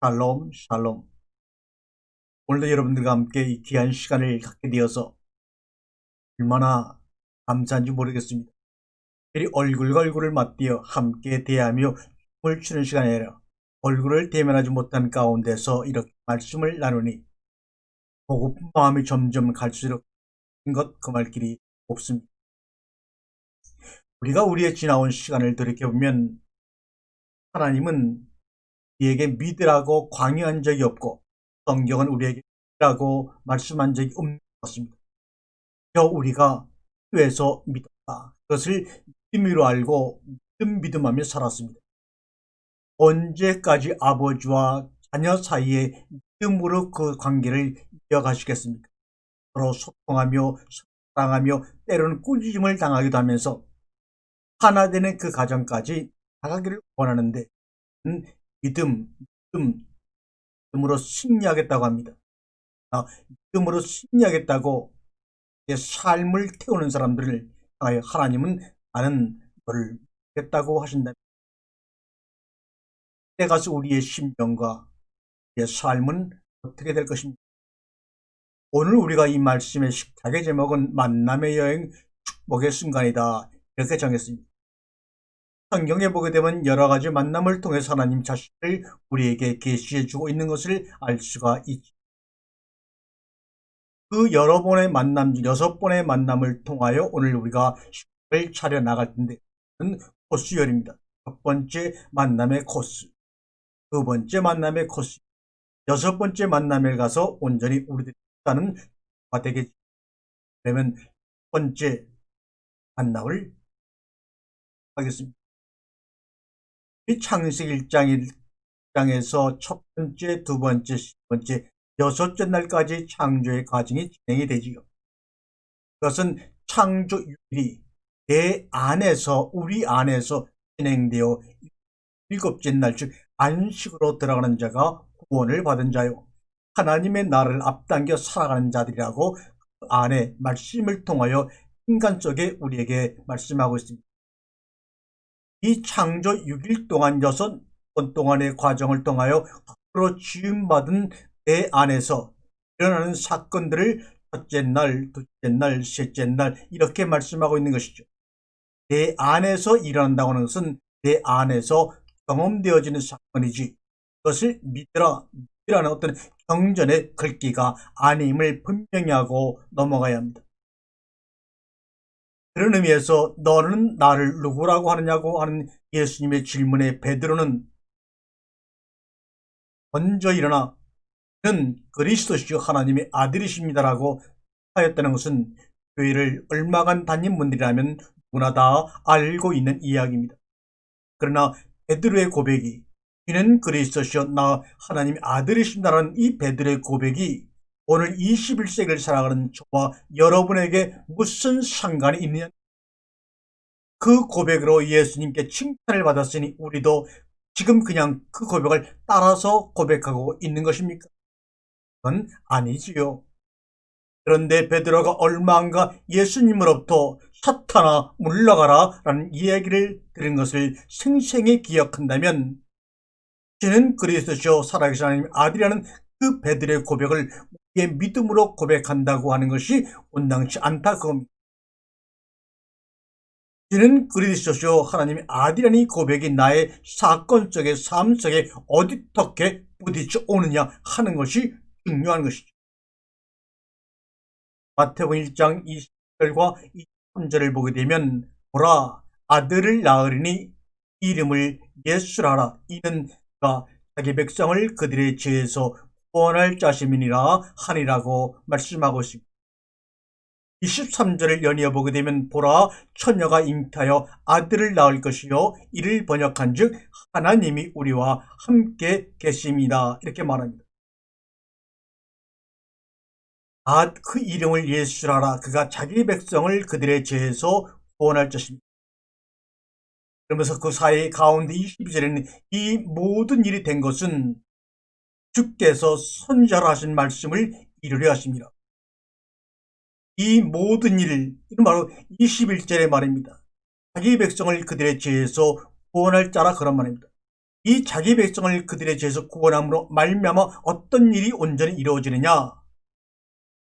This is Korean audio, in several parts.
샬롬, 샬롬. 오늘도 여러분들과 함께 이 귀한 시간을 갖게 되어서 얼마나 감사한지 모르겠습니다. 이 얼굴과 얼굴을 맞대어 함께 대하며 춤을 추는 시간이 아니라 얼굴을 대면하지 못한 가운데서 이렇게 말씀을 나누니 보고픈 마음이 점점 갈수록 그 말 길이 없습니다. 우리가 우리의 지나온 시간을 돌이켜보면 하나님은 우리에게 믿으라고 강요한 적이 없고 성경은 우리에게 믿으라고 말씀한 적이 없는 것 같습니다. 우리가 교회에서 믿었다. 그것을 믿음으로 알고 믿음하며 살았습니다. 언제까지 아버지와 자녀 사이에 믿음으로 그 관계를 이어가시겠습니까? 서로 소통하며 사랑하며 때로는 꾸짖음을 당하기도 하면서 하나 되는 그 가정까지 나가기를 원하는데 믿음으로 승리하겠다고 합니다. 믿음으로 승리하겠다고 삶을 태우는 사람들을 향하여 하나님은 나는 너를 믿겠다고 하신다. 그때 가서 우리의 심령과 우리의 삶은 어떻게 될 것입니까? 오늘 우리가 이 말씀의 식탁의 제목은 만남의 여행 축복의 순간이다 이렇게 정했습니다. 성경에 보게 되면 여러 가지 만남을 통해서 하나님 자신을 우리에게 계시해 주고 있는 것을 알 수가 있죠. 그 여러 번의 만남, 6번의 만남을 통하여 오늘 우리가 식탁을 차려 나갈 텐데 코스열입니다. 첫 번째 만남의 코스, 두 번째 만남의 코스, 6번째 만남에 가서 온전히 우리들이 있다는 가 되겠죠. 그러면 첫 번째 만남을 하겠습니다. 이 창세기 1장에서 첫 번째, 두 번째, 세 번째, 6째 날까지 창조의 과정이 진행이 되지요. 그것은 창조율이 내 안에서, 우리 안에서 진행되어 7째 날, 즉 안식으로 들어가는 자가 구원을 받은 자요, 하나님의 나라를 앞당겨 살아가는 자들이라고 그 안에 말씀을 통하여 인간 속에 우리에게 말씀하고 있습니다. 이 창조 6일 동안 6번 동안의 과정을 통하여 앞으로 지음받은 내 안에서 일어나는 사건들을 첫째 날, 둘째 날, 셋째 날 이렇게 말씀하고 있는 것이죠. 내 안에서 일어난다고 하는 것은 내 안에서 경험되어지는 사건이지 그것을 믿으라는 어떤 경전의 글귀가 아님을 분명히 하고 넘어가야 합니다. 그런 의미에서 너는 나를 누구라고 하느냐고 하는 예수님의 질문에 베드로는 먼저 일어나 그는 그리스도시요 하나님의 아들이십니다라고 하였다는 것은 교회를 얼마간 다닌 분들이라면 누구나 다 알고 있는 이야기입니다. 그러나 베드로의 고백이 이는 그리스도시요 나 하나님의 아들이십니다라는 이 베드로의 고백이 오늘 21세기를 살아가는 저와 여러분에게 무슨 상관이 있느냐? 그 고백으로 예수님께 칭찬을 받았으니 우리도 지금 그냥 그 고백을 따라서 고백하고 있는 것입니까? 그건 아니지요. 그런데 베드로가 얼마 안가 예수님으로부터 사탄아 물러가라 라는 이야기를 들은 것을 생생히 기억한다면 주는 그리스도시요 살아계신 하나님의 아들이라는 그 베드로의 고백을 우리의 믿음으로 고백한다고 하는 것이 온당치 않다 그겁니다. 주는 그리스도시요 하나님의 아들이라는 이 고백이 나의 사건 속에 삶 속에 어떻게 부딪혀 오느냐 하는 것이 중요한 것이죠. 마태복음 1장 20절과 23절을 보게 되면 보라 아들을 낳으리니 이름을 예수라 하라 이는 그가 자기 백성을 그들의 죄에서 구원할 자심이니라 하니라고 말씀하고 있습니다. 23절을 연이어 보게 되면 보라 처녀가 잉태하여 아들을 낳을 것이요 이를 번역한 즉 하나님이 우리와 함께 계십니다 이렇게 말합니다. 그 이름을 예수라라 그가 자기 백성을 그들의 죄에서 구원할 것입니다. 그러면서 그 사이 가운데 22절에는 이 모든 일이 된 것은 주께서 선지자로 하신 말씀을 이루려 하십니다. 이 모든 일, 이는 바로 21절의 말입니다. 자기 백성을 그들의 죄에서 구원할 자라 그런 말입니다. 이 자기 백성을 그들의 죄에서 구원함으로 말미암아 어떤 일이 온전히 이루어지느냐?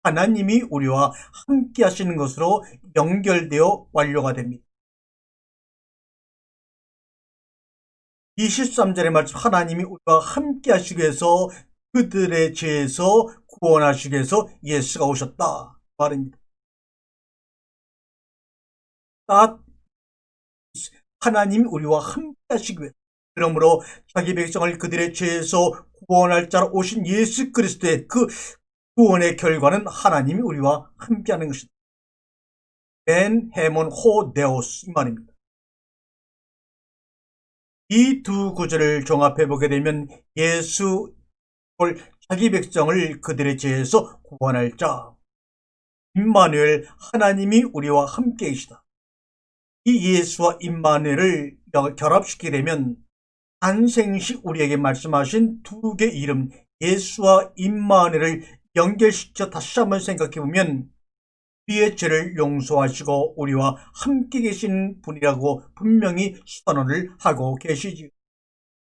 하나님이 우리와 함께 하시는 것으로 연결되어 완료가 됩니다. 23절의 말씀, 하나님이 우리와 함께 하시기 위해서 그들의 죄에서 구원하시기 위해서 예수가 오셨다 말입니다. 하나님이 우리와 함께 하시기 위해, 그러므로 자기 백성을 그들의 죄에서 구원할 자로 오신 예수 그리스도의 그 구원의 결과는 하나님이 우리와 함께하는 것이다. 벤 헤몬 호 데오스 이 말입니다. 이 두 구절을 종합해 보게 되면 예수 자기 백성을 그들의 죄에서 구원할 자 임마누엘, 하나님이 우리와 함께 계시다. 이 예수와 임마누엘을 결합시키게 되면 탄생시 우리에게 말씀하신 두 개의 이름 예수와 임마누엘을 연결시켜 다시 한번 생각해 보면 우리의 죄를 용서하시고 우리와 함께 계신 분이라고 분명히 선언을 하고 계시지요.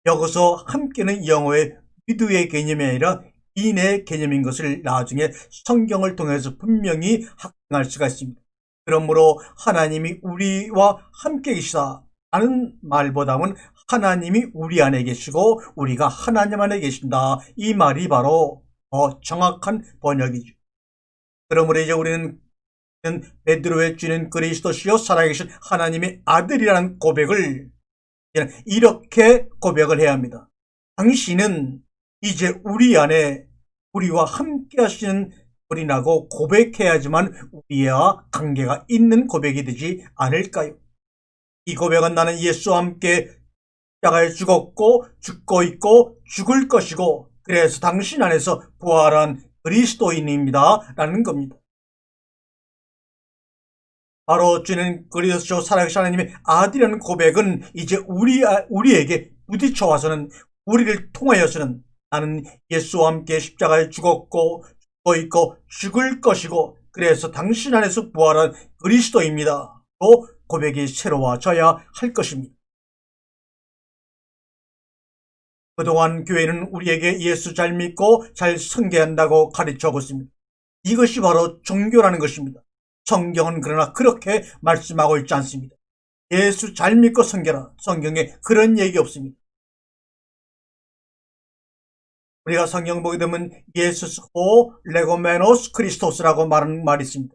여기서 함께는 영어의 위드의 개념이 아니라 인의 개념인 것을 나중에 성경을 통해서 분명히 확증할 수가 있습니다. 그러므로 하나님이 우리와 함께 계시다 하는 말보다는 하나님이 우리 안에 계시고 우리가 하나님 안에 계신다, 이 말이 바로 정확한 번역이죠. 그러므로 이제 우리는 베드로의 주는 그리스도시요 살아계신 하나님의 아들이라는 고백을 이렇게 고백을 해야 합니다. 당신은 이제 우리 안에 우리와 함께 하시는 분이라고 고백해야지만 우리와 관계가 있는 고백이 되지 않을까요? 이 고백은 나는 예수와 함께 십자가에 죽었고 죽고 있고 죽을 것이고 그래서 당신 안에서 부활한 그리스도인입니다 라는 겁니다. 바로 주는 그리스도 살아계신 하나님의 아들이라는 고백은 이제 우리에게 부딪혀와서는, 우리를 통하여서는 나는 예수와 함께 십자가에 죽었고 죽고 있고 죽을 것이고 그래서 당신 안에서 부활한 그리스도입니다 또 고백이 새로워져야 할 것입니다. 그동안 교회는 우리에게 예수 잘 믿고 잘 섬겨한다고 가르쳐오고 있습니다. 이것이 바로 종교라는 것입니다. 성경은 그러나 그렇게 말씀하고 있지 않습니다. 예수 잘 믿고 섬겨라. 성경에 그런 얘기 없습니다. 우리가 성경 보게 되면 예수스호 레고메노스 크리스토스라고 말하는 말이 있습니다.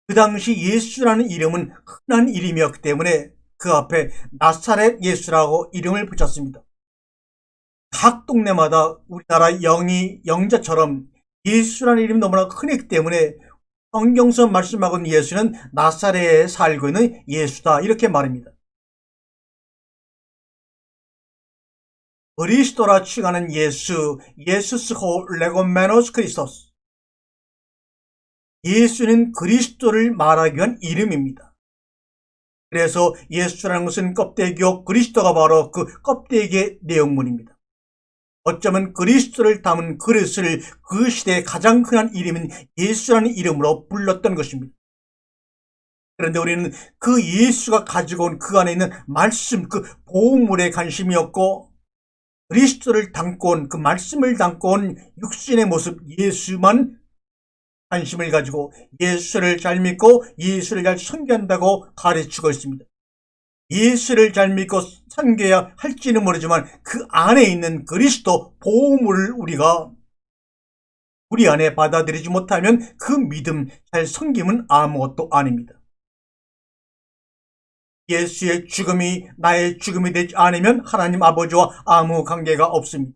그 당시 예수라는 이름은 흔한 이름이었기 때문에 그 앞에 나사렛 예수라고 이름을 붙였습니다. 각 동네마다 우리나라 영자처럼 예수라는 이름이 너무나 흔했기 때문에 성경서 말씀하고 있는 예수는 나사렛에 살고 있는 예수다 이렇게 말합니다. 그리스도라 칭하는 예수, 예수스호 레고메노스 크리스토스. 예수는 그리스도를 말하기 위한 이름입니다. 그래서 예수라는 것은 껍데기요, 그리스도가 바로 그 껍데기의 내용물입니다. 어쩌면 그리스도를 담은 그릇을 그 시대의 가장 흔한 이름인 예수라는 이름으로 불렀던 것입니다. 그런데 우리는 그 예수가 가지고 온 그 안에 있는 말씀, 그 보물에 관심이었고 그리스도를 담고 온, 그 말씀을 담고 온 육신의 모습 예수만 관심을 가지고 예수를 잘 믿고 예수를 잘 섬겨한다고 가르치고 있습니다. 예수를 잘 믿고 섬겨야 할지는 모르지만 그 안에 있는 그리스도 보물을 우리가 우리 안에 받아들이지 못하면 그 믿음, 잘 섬김은 아무것도 아닙니다. 예수의 죽음이 나의 죽음이 되지 않으면 하나님 아버지와 아무 관계가 없습니다.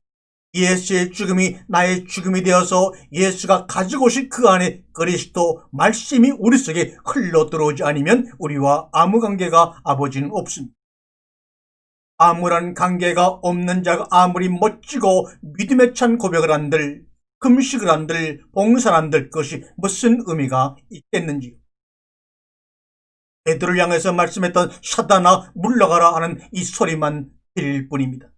예수의 죽음이 나의 죽음이 되어서 예수가 가지고 오신 그 안에 그리스도 말씀이 우리 속에 흘러 들어오지 않으면 우리와 아무 관계가 아버지는 없습니다. 아무런 관계가 없는 자가 아무리 멋지고 믿음에 찬 고백을 한들, 금식을 한들, 봉사를 한들 그것이 무슨 의미가 있겠는지요. 베드로를 향해서 말씀했던 사단아 물러가라 하는 이 소리만 들릴 뿐입니다.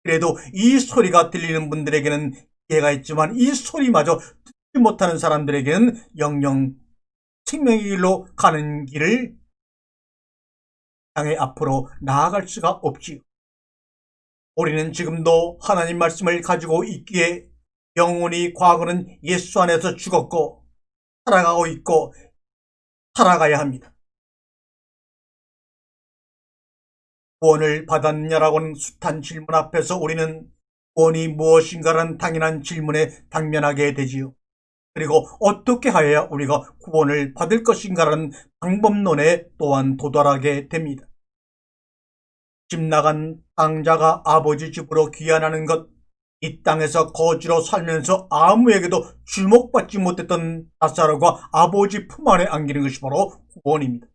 그래도 이 소리가 들리는 분들에게는 이해가 있지만 이 소리마저 듣지 못하는 사람들에게는 영영 생명의 길로 가는 길을 향해 앞으로 나아갈 수가 없지요. 우리는 지금도 하나님 말씀을 가지고 있기에 영원히 과거는 예수 안에서 죽었고 살아가고 있고 살아가야 합니다. 구원을 받았느냐라고는 숱한 질문 앞에서 우리는 구원이 무엇인가라는 당연한 질문에 당면하게 되지요. 그리고 어떻게 하여야 우리가 구원을 받을 것인가라는 방법론에 또한 도달하게 됩니다. 집 나간 당자가 아버지 집으로 귀환하는 것, 이 땅에서 거지로 살면서 아무에게도 주목받지 못했던 나사로가 아버지 품 안에 안기는 것이 바로 구원입니다.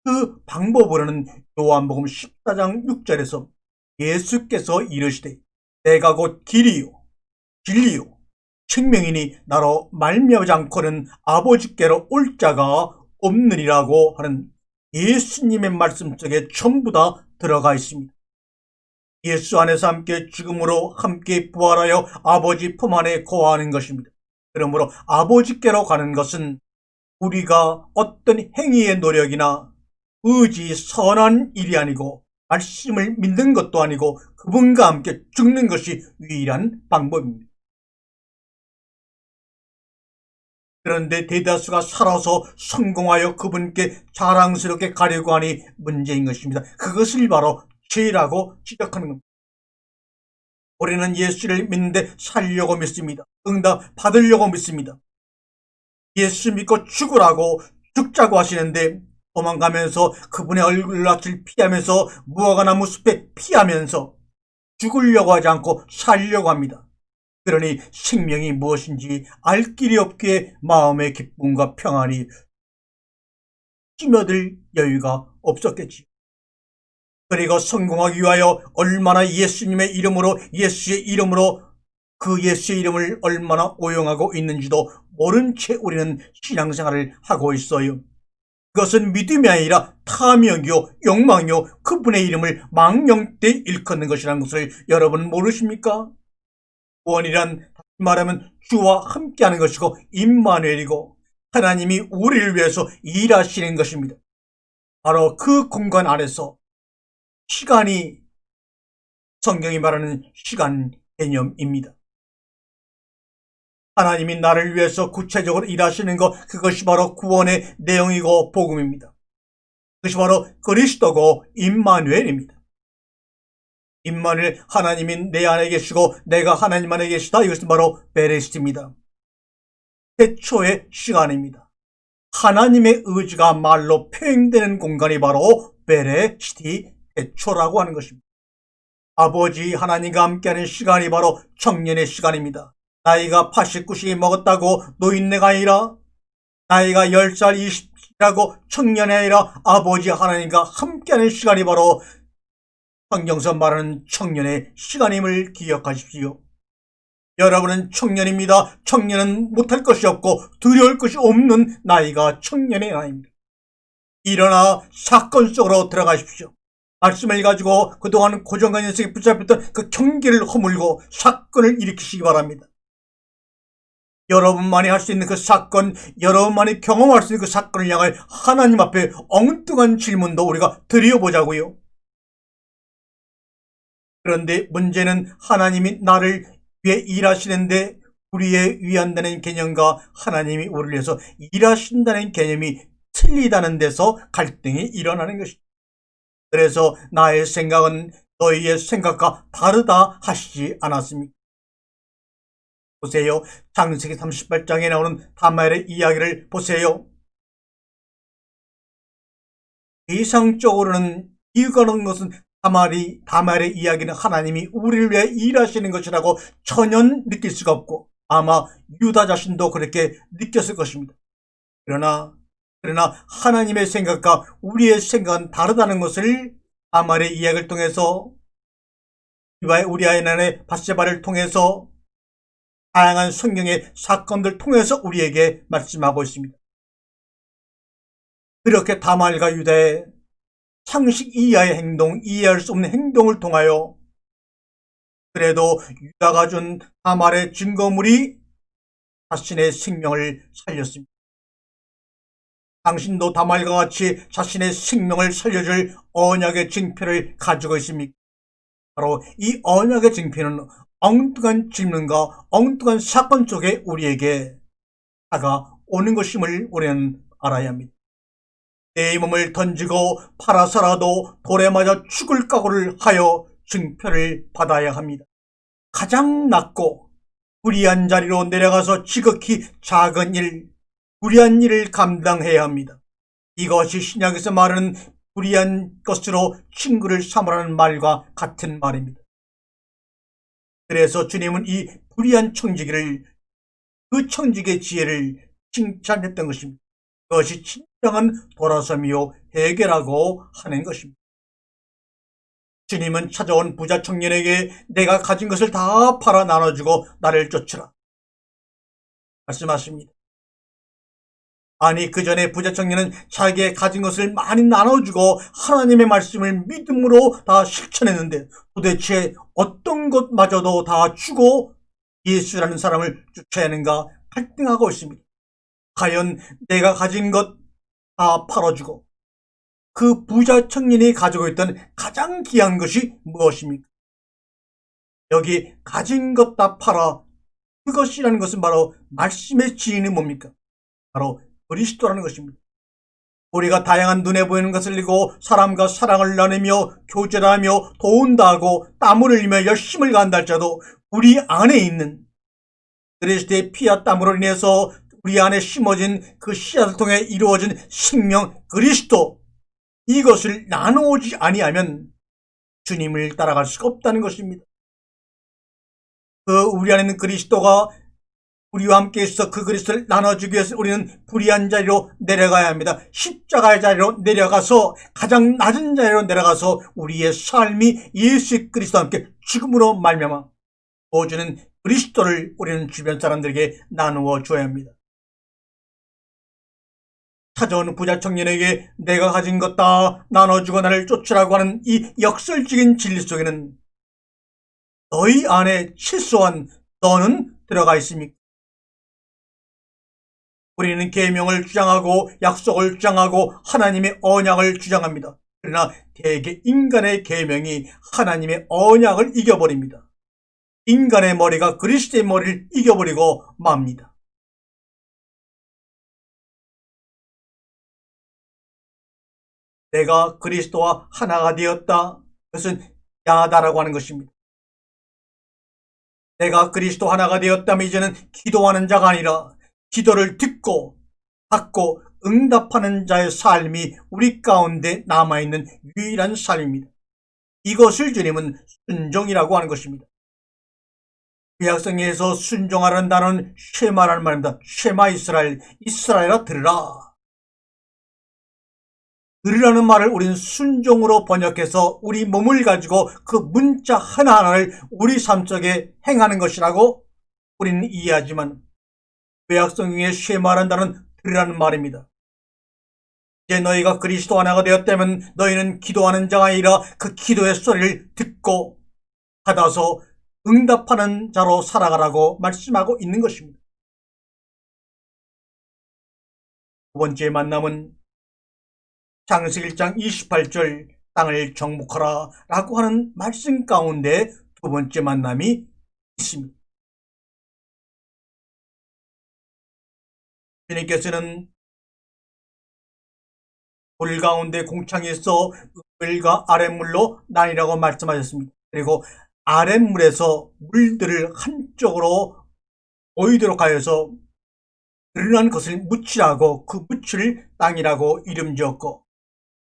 그 방법으로는 요한복음 14장 6절에서 예수께서 이르시되 내가 곧 길이요 진리요 생명이니 나로 말미암지 않고는 아버지께로 올 자가 없느니라고 하는 예수님의 말씀 속에 전부 다 들어가 있습니다. 예수 안에서 함께 죽음으로 함께 부활하여 아버지 품 안에 거하는 것입니다. 그러므로 아버지께로 가는 것은 우리가 어떤 행위의 노력이나 의지 선한 일이 아니고 말씀을 믿는 것도 아니고 그분과 함께 죽는 것이 유일한 방법입니다. 그런데 대다수가 살아서 성공하여 그분께 자랑스럽게 가려고 하니 문제인 것입니다. 그것을 바로 죄라고 지적하는 겁니다. 우리는 예수를 믿는데 살려고 믿습니다. 응답 받으려고 믿습니다. 예수 믿고 죽으라고 죽자고 하시는데 도망가면서 그분의 얼굴낯을 피하면서 무화과나무 숲에 피하면서 죽으려고 하지 않고 살려고 합니다. 그러니 생명이 무엇인지 알 길이 없기에 마음의 기쁨과 평안이 찌며들 여유가 없었겠지. 그리고 성공하기 위하여 얼마나 예수님의 이름으로 예수의 이름으로 그 예수의 이름을 얼마나 오용하고 있는지도 모른 채 우리는 신앙생활을 하고 있어요. 그것은 믿음이 아니라 탐욕이요 욕망이요 그분의 이름을 망령되이 일컫는 것이라는 것을 여러분 모르십니까? 구원이란 다시 말하면 주와 함께하는 것이고 임마누엘이고 하나님이 우리를 위해서 일하시는 것입니다. 바로 그 공간 안에서 시간이 성경이 말하는 시간 개념입니다. 하나님이 나를 위해서 구체적으로 일하시는 것, 그것이 바로 구원의 내용이고 복음입니다. 그것이 바로 그리스도고 임마누엘입니다. 임마누엘, 하나님이 내 안에 계시고 내가 하나님 안에 계시다. 이것은 바로 베레시트입니다. 태초의 시간입니다. 하나님의 의지가 말로 표현되는 공간이 바로 베레시티, 태초라고 하는 것입니다. 아버지 하나님과 함께하는 시간이 바로 청년의 시간입니다. 나이가 80, 90이 먹었다고 노인네가 아니라 나이가 10살, 20이라고 청년이 아니라 아버지 하나님과 함께하는 시간이 바로 성경서 말하는 청년의 시간임을 기억하십시오. 여러분은 청년입니다. 청년은 못할 것이 없고 두려울 것이 없는 나이가 청년의 나이입니다. 일어나 사건 속으로 들어가십시오. 말씀을 가지고 그동안 고정관 인생에 붙잡혔던 그 경계를 허물고 사건을 일으키시기 바랍니다. 여러분만이 할 수 있는 그 사건, 여러분만이 경험할 수 있는 그 사건을 향해 하나님 앞에 엉뚱한 질문도 우리가 드려보자고요. 그런데 문제는 하나님이 나를 위해 일하시는데 우리의 위한다는 개념과 하나님이 우리를 위해서 일하신다는 개념이 틀리다는 데서 갈등이 일어나는 것입니다. 그래서 나의 생각은 너희의 생각과 다르다 하시지 않았습니까? 보세요. 창세기 38장에 나오는 다말의 이야기를 보세요. 이상적으로는 이거는 것은 다말의 이야기는 하나님이 우리를 위해 일하시는 것이라고 전혀 느낄 수가 없고 아마 유다 자신도 그렇게 느꼈을 것입니다. 그러나 하나님의 생각과 우리의 생각은 다르다는 것을 다말의 이야기를 통해서 우리 아이난의 밧세바를 통해서 다양한 성경의 사건들 통해서 우리에게 말씀하고 있습니다. 그렇게 다말과 유다의 상식 이하의 행동, 이해할 수 없는 행동을 통하여 그래도 유다가 준 다말의 증거물이 자신의 생명을 살렸습니다. 당신도 다말과 같이 자신의 생명을 살려줄 언약의 징표를 가지고 있습니까? 바로 이 언약의 징표는 엉뚱한 질문과 엉뚱한 사건 속에 우리에게 다가오는 것임을 우리는 알아야 합니다. 내 몸을 던지고 팔아서라도 돌에 맞아 죽을 각오를 하여 징표를 받아야 합니다. 가장 낮고 불의한 자리로 내려가서 지극히 작은 일, 불의한 일을 감당해야 합니다. 이것이 신약에서 말하는 불의한 것으로 친구를 삼으라는 말과 같은 말입니다. 그래서 주님은 이 불의한 청지기를, 그 청지기의 지혜를 칭찬했던 것입니다. 그것이 진정한 돌아섬이요 해결하고 하는 것입니다. 주님은 찾아온 부자 청년에게 내가 가진 것을 다 팔아 나눠주고 나를 쫓으라 말씀하십니다. 아니, 그 전에 부자 청년은 자기의 가진 것을 많이 나눠주고 하나님의 말씀을 믿음으로 다 실천했는데 도대체 어떤 것마저도 다 주고 예수라는 사람을 쫓아야 하는가 갈등하고 있습니다. 과연 내가 가진 것 다 팔아주고 그 부자 청년이 가지고 있던 가장 귀한 것이 무엇입니까? 여기 가진 것 다 팔아, 그것이라는 것은 바로 말씀의 진리는 뭡니까? 바로 그리스도라는 것입니다. 우리가 다양한 눈에 보이는 것을 들고 사람과 사랑을 나누며 교제를 하며 도운다 하고 땀을 흘리며 열심을 가한다 할지라도 우리 안에 있는 그리스도의 피와 땀으로 인해서 우리 안에 심어진 그 씨앗을 통해 이루어진 생명 그리스도, 이것을 나누지 아니하면 주님을 따라갈 수가 없다는 것입니다. 그 우리 안에 있는 그리스도가 우리와 함께 있어 그 그리스도를 나눠주기 위해서 우리는 불의한 자리로 내려가야 합니다. 십자가의 자리로 내려가서, 가장 낮은 자리로 내려가서 우리의 삶이 예수 그리스도와 함께 죽음으로 말미암아 보여주는 그리스도를 우리는 주변 사람들에게 나누어 줘야 합니다. 찾아오는 부자 청년에게 내가 가진 것 다 나눠주고 나를 쫓으라고 하는 이 역설적인 진리 속에는 너희 안에 최소한 너는 들어가 있습니까? 우리는 계명을 주장하고 약속을 주장하고 하나님의 언약을 주장합니다. 그러나 대개 인간의 계명이 하나님의 언약을 이겨버립니다. 인간의 머리가 그리스도의 머리를 이겨버리고 맙니다. 내가 그리스도와 하나가 되었다. 그것은 야다라고 하는 것입니다. 내가 그리스도 하나가 되었다면 이제는 기도하는 자가 아니라 기도를 듣고 받고 응답하는 자의 삶이 우리 가운데 남아있는 유일한 삶입니다. 이것을 주님은 순종이라고 하는 것입니다. 구약성경에서 순종하라는 단어는 쉐마라는 말입니다. 쉐마 이스라엘, 이스라엘아 들으라. 들으라는 말을 우리는 순종으로 번역해서 우리 몸을 가지고 그 문자 하나하나를 우리 삶 속에 행하는 것이라고 우리는 이해하지만 구약성경의 쉐마라는 단어는 들으라는 말입니다. 이제 너희가 그리스도 하나가 되었다면 너희는 기도하는 자가 아니라 그 기도의 소리를 듣고 받아서 응답하는 자로 살아가라고 말씀하고 있는 것입니다. 두 번째 만남은 창세기 1장 28절 땅을 정복하라 라고 하는 말씀 가운데 두 번째 만남이 있습니다. 주님께서는 물 가운데 공창이 있어 물과 아랫물로 나뉘라고 말씀하셨습니다. 그리고 아랫물에서 물들을 한쪽으로 모이도록 하여서 드러난 것을 묻히라고 그 묻힐 땅이라고 이름 지었고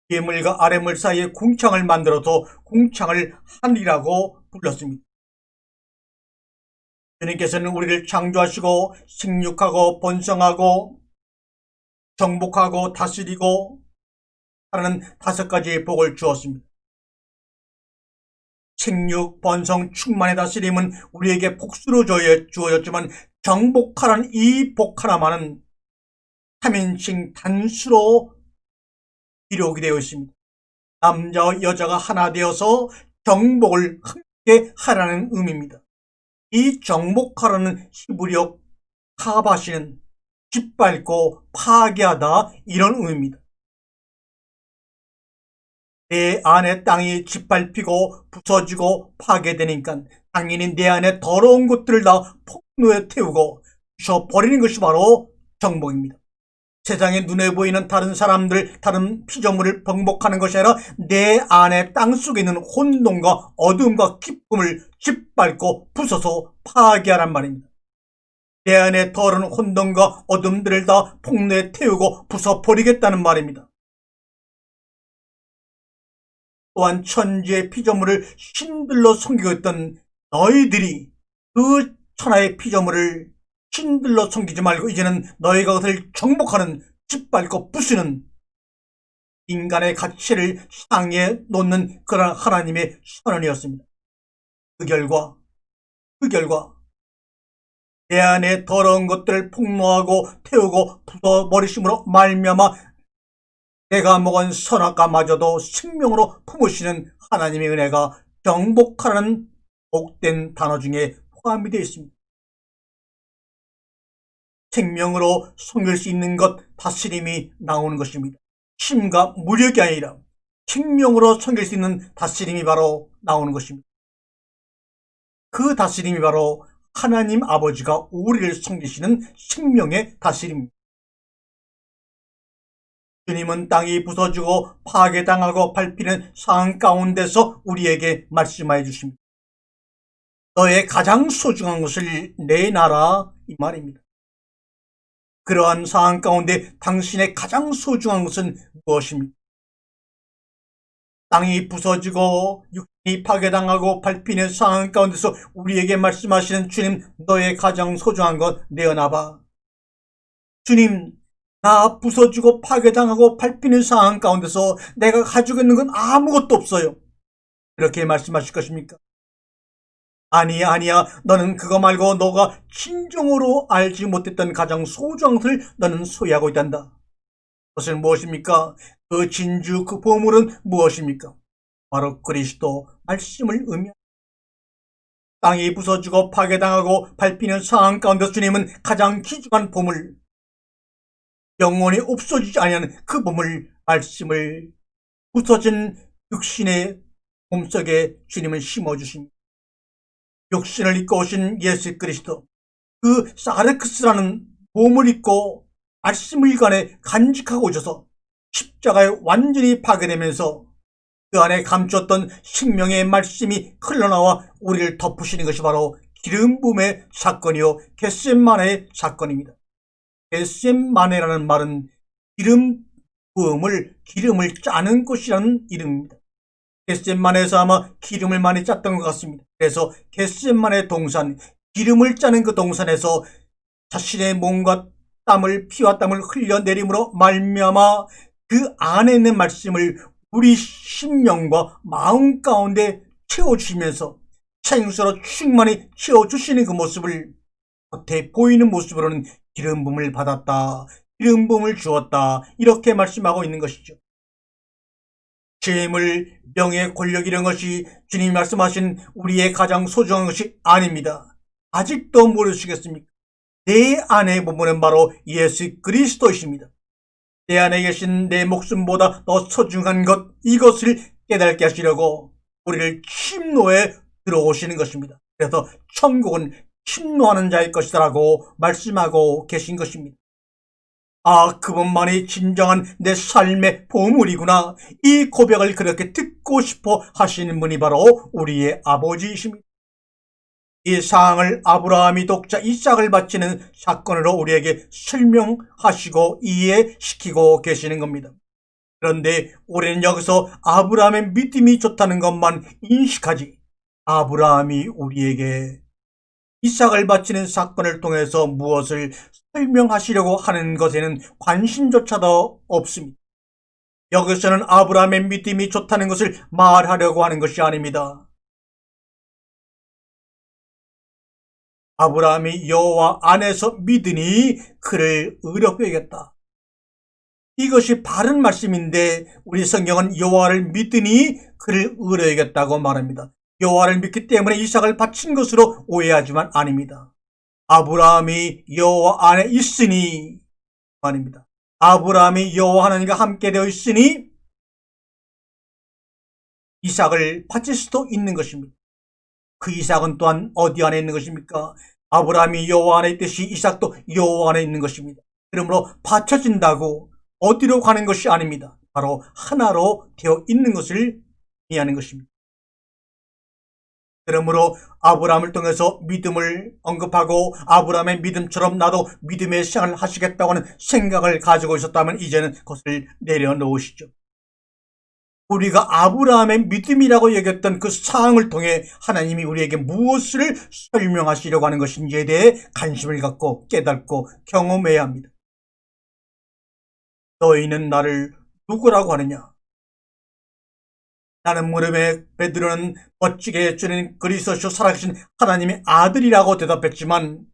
위물과 아랫물 사이에 궁창을 만들어서 궁창을 하늘이라고 불렀습니다. 주님께서는 우리를 창조하시고 생육하고 번성하고 정복하고 다스리고 하는 5가지의 복을 주었습니다. 생육, 번성, 충만의 다스림은 우리에게 복수로 주어졌지만 정복하라는 이 복 하나만은 3인칭 단수로 기록이 되어 있습니다. 남자와 여자가 하나 되어서 정복을 함께 하라는 의미입니다. 이 정복하라는 히브리어 카바시는 짓밟고 파괴하다, 이런 의미입니다. 내 안에 땅이 짓밟히고 부서지고 파괴되니까 당연히 내 안에 더러운 것들을 다 폭로에 태우고 부셔버리는 것이 바로 정복입니다. 세상에 눈에 보이는 다른 사람들, 다른 피조물을 정복하는 것이 아니라 내 안에 땅속에 있는 혼돈과 어둠과 기쁨을 짓밟고 부숴서 파괴하란 말입니다. 내 안에 더러운 혼돈과 어둠들을 다 폭로에 태우고 부숴버리겠다는 말입니다. 또한 천지의 피조물을 신들로 섬기고 있던 너희들이 그 천하의 피조물을 신들로 섬기지 말고 이제는 너희가 그것을 정복하는, 짓밟고 부수는 인간의 가치를 상에 놓는 그런 하나님의 선언이었습니다. 그 결과 내 안에 더러운 것들을 폭로하고 태우고 부숴버리심으로 말미암아 내가 먹은 선악과마저도 생명으로 품으시는 하나님의 은혜가 정복하라는 복된 단어 중에 포함이 되어 있습니다. 생명으로 섬길 수 있는 것, 다스림이 나오는 것입니다. 힘과 무력이 아니라 생명으로 섬길 수 있는 다스림이 바로 나오는 것입니다. 그 다스림이 바로 하나님 아버지가 우리를 섬기시는 생명의 다스림입니다. 주님은 땅이 부서지고 파괴당하고 밟히는 상황 가운데서 우리에게 말씀하여 주십니다. 너의 가장 소중한 것을 내놔라, 이 말입니다. 그러한 상황 가운데 당신의 가장 소중한 것은 무엇입니까? 땅이 부서지고 육신이 파괴당하고 밟히는 상황 가운데서 우리에게 말씀하시는 주님, 너의 가장 소중한 것 내어놔봐. 주님, 나 부서지고 파괴당하고 밟히는 상황 가운데서 내가 가지고 있는 건 아무것도 없어요. 이렇게 말씀하실 것입니까? 아니야. 너는 그거 말고 너가 진정으로 알지 못했던 가장 소중한 것을 너는 소유하고 있단다. 그것은 무엇입니까? 그 진주, 그 보물은 무엇입니까? 바로 그리스도 말씀을 의미합니다. 땅이 부서지고 파괴당하고 밟히는 상황 가운데 주님은 가장 귀중한 보물, 영원히 없어지지 아니하는 그 보물, 말씀을 부서진 육신의 몸속에 주님은 심어주십니다. 육신을 입고 오신 예수 그리스도, 그 사르크스라는 몸을 입고 말씀을 간에 간직하고 오셔서 십자가에 완전히 파괴되면서 그 안에 감추었던 생명의 말씀이 흘러나와 우리를 덮으시는 것이 바로 기름 부음의 사건이요 겟세마네의 사건입니다. 겟세마네라는 말은 기름 부음을, 기름을 짜는 곳이라는 이름입니다. 겟세마네에서 아마 기름을 많이 짰던 것 같습니다. 그래서 겟세마네 동산, 기름을 짜는 그 동산에서 자신의 몸과 땀을, 피와 땀을 흘려내림으로 말미암아 그 안에 있는 말씀을 우리 심령과 마음 가운데 채워주시면서 생수로 충만히 채워주시는 그 모습을 겉에 보이는 모습으로는 기름 부음을 받았다, 기름 부음을 주었다, 이렇게 말씀하고 있는 것이죠. 재물, 명예, 권력 이런 것이 주님이 말씀하신 우리의 가장 소중한 것이 아닙니다. 아직도 모르시겠습니까? 내 안에 보면 바로 예수 그리스도이십니다. 내 안에 계신 내 목숨보다 더 소중한 것, 이것을 깨닫게 하시려고 우리를 침노에 들어오시는 것입니다. 그래서 천국은 침노하는 자의 것이라고 말씀하고 계신 것입니다. 아, 그분만이 진정한 내 삶의 보물이구나. 이 고백을 그렇게 듣고 싶어 하시는 분이 바로 우리의 아버지이십니다. 이 사항을 아브라함이 독자 이삭을 바치는 사건으로 우리에게 설명하시고 이해시키고 계시는 겁니다. 그런데 우리는 여기서 아브라함의 믿음이 좋다는 것만 인식하지, 아브라함이 우리에게 이삭을 바치는 사건을 통해서 무엇을 설명하시려고 하는 것에는 관심조차도 없습니다. 여기서는 아브라함의 믿음이 좋다는 것을 말하려고 하는 것이 아닙니다. 아브라함이 여호와 안에서 믿으니 그를 의롭게 여겼다. 이것이 바른 말씀인데 우리 성경은 여호와를 믿으니 그를 의롭게 여겼다고 말합니다. 여호와를 믿기 때문에 이삭을 바친 것으로 오해하지만 아닙니다. 아브라함이 여호와 안에 있으니 말입니다. 아브라함이 여호와 하나님과 함께 되어 있으니 이삭을 바칠 수도 있는 것입니다. 그 이삭은 또한 어디 안에 있는 것입니까? 아브라함이 여호와 안에 있듯이 이삭도 여호와 안에 있는 것입니다. 그러므로 바쳐진다고 어디로 가는 것이 아닙니다. 바로 하나로 되어 있는 것을 의미하는 것입니다. 그러므로 아브라함을 통해서 믿음을 언급하고 아브라함의 믿음처럼 나도 믿음의 시작을 하시겠다고 하는 생각을 가지고 있었다면 이제는 그것을 내려놓으시죠. 우리가 아브라함의 믿음이라고 여겼던 그 사항을 통해 하나님이 우리에게 무엇을 설명하시려고 하는 것인지에 대해 관심을 갖고 깨닫고 경험해야 합니다. 너희는 나를 누구라고 하느냐? 나는 무릎에 베드로는 멋지게 주는 그리스도시요 살아계신 하나님의 아들이라고 대답했지만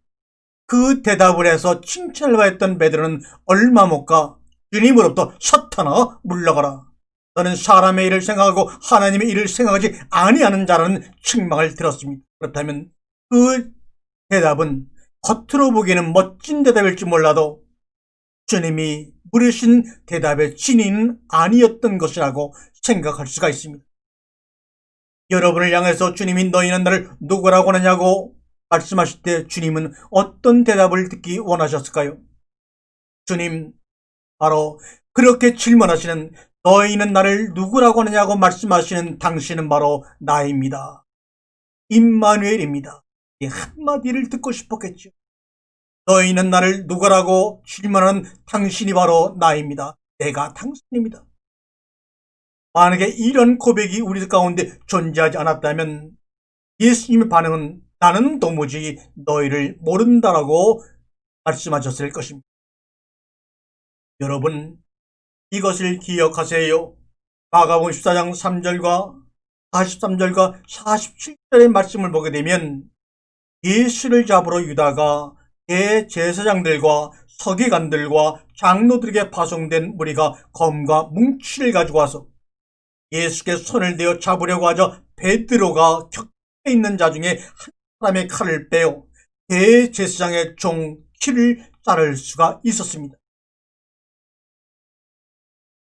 그 대답을 해서 칭찬을 받았던 베드로는 얼마 못 가 주님으로부터 사탄아 물러가라. 너는 사람의 일을 생각하고 하나님의 일을 생각하지 아니하는 자라는 책망을 들었습니다. 그렇다면 그 대답은 겉으로 보기에는 멋진 대답일지 몰라도 주님이 물으신 대답의 진위는 아니었던 것이라고 생각할 수가 있습니다. 여러분을 향해서 주님이 너희는 나를 누구라고 하느냐고 말씀하실 때 주님은 어떤 대답을 듣기 원하셨을까요? 주님, 바로 그렇게 질문하시는 너희는 나를 누구라고 하느냐고 말씀하시는 당신은 바로 나입니다. 임마누엘입니다. 이 한마디를 듣고 싶었겠죠. 너희는 나를 누구라고 질문하는 당신이 바로 나입니다. 내가 당신입니다. 만약에 이런 고백이 우리 가운데 존재하지 않았다면 예수님의 반응은 나는 도무지 너희를 모른다라고 말씀하셨을 것입니다. 여러분, 이것을 기억하세요. 마가복음 14장 3절과 43절과 47절의 말씀을 보게 되면 예수를 잡으러 유다가 대제사장들과 서기관들과 장로들에게 파송된 무리가 검과 뭉치를 가지고 와서 예수께 손을 대어 잡으려고 하자 베드로가 곁에 있는 자 중에 한 사람의 칼을 빼어 대제사장의 종 키를 자를 수가 있었습니다.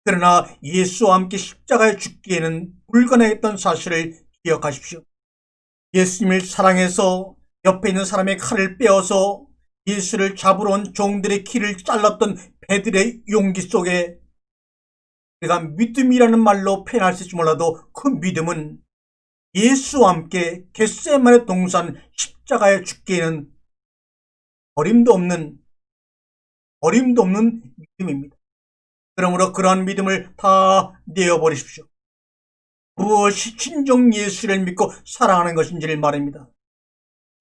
그러나 예수와 함께 십자가에 죽기에는 불가능했던 사실을 기억하십시오. 예수님을 사랑해서 옆에 있는 사람의 칼을 빼어서 예수를 잡으러 온 종들의 키를 잘랐던 베드로의 용기 속에 내가 믿음이라는 말로 표현할 수 있을지 몰라도 그 믿음은 예수와 함께 겟세마네 동산 십자가에 죽기에는 어림도 없는 믿음입니다. 그러므로 그러한 믿음을 다 내어버리십시오. 무엇이 진정 예수를 믿고 사랑하는 것인지를 말입니다.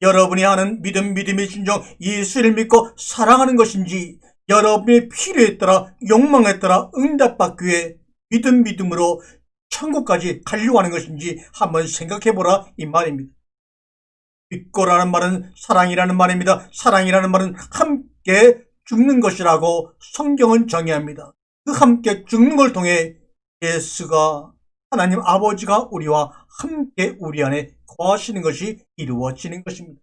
여러분이 하는 믿음이 진정 예수를 믿고 사랑하는 것인지 여러분의 필요에 따라 욕망에 따라 응답받기 위해 믿음으로 천국까지 가려고 하는 것인지 한번 생각해보라 이 말입니다. 믿고라는 말은 사랑이라는 말입니다. 사랑이라는 말은 함께 죽는 것이라고 성경은 정의합니다. 그 함께 죽는 걸 통해 예수가 하나님 아버지가 우리와 함께 우리 안에 거하시는 것이 이루어지는 것입니다.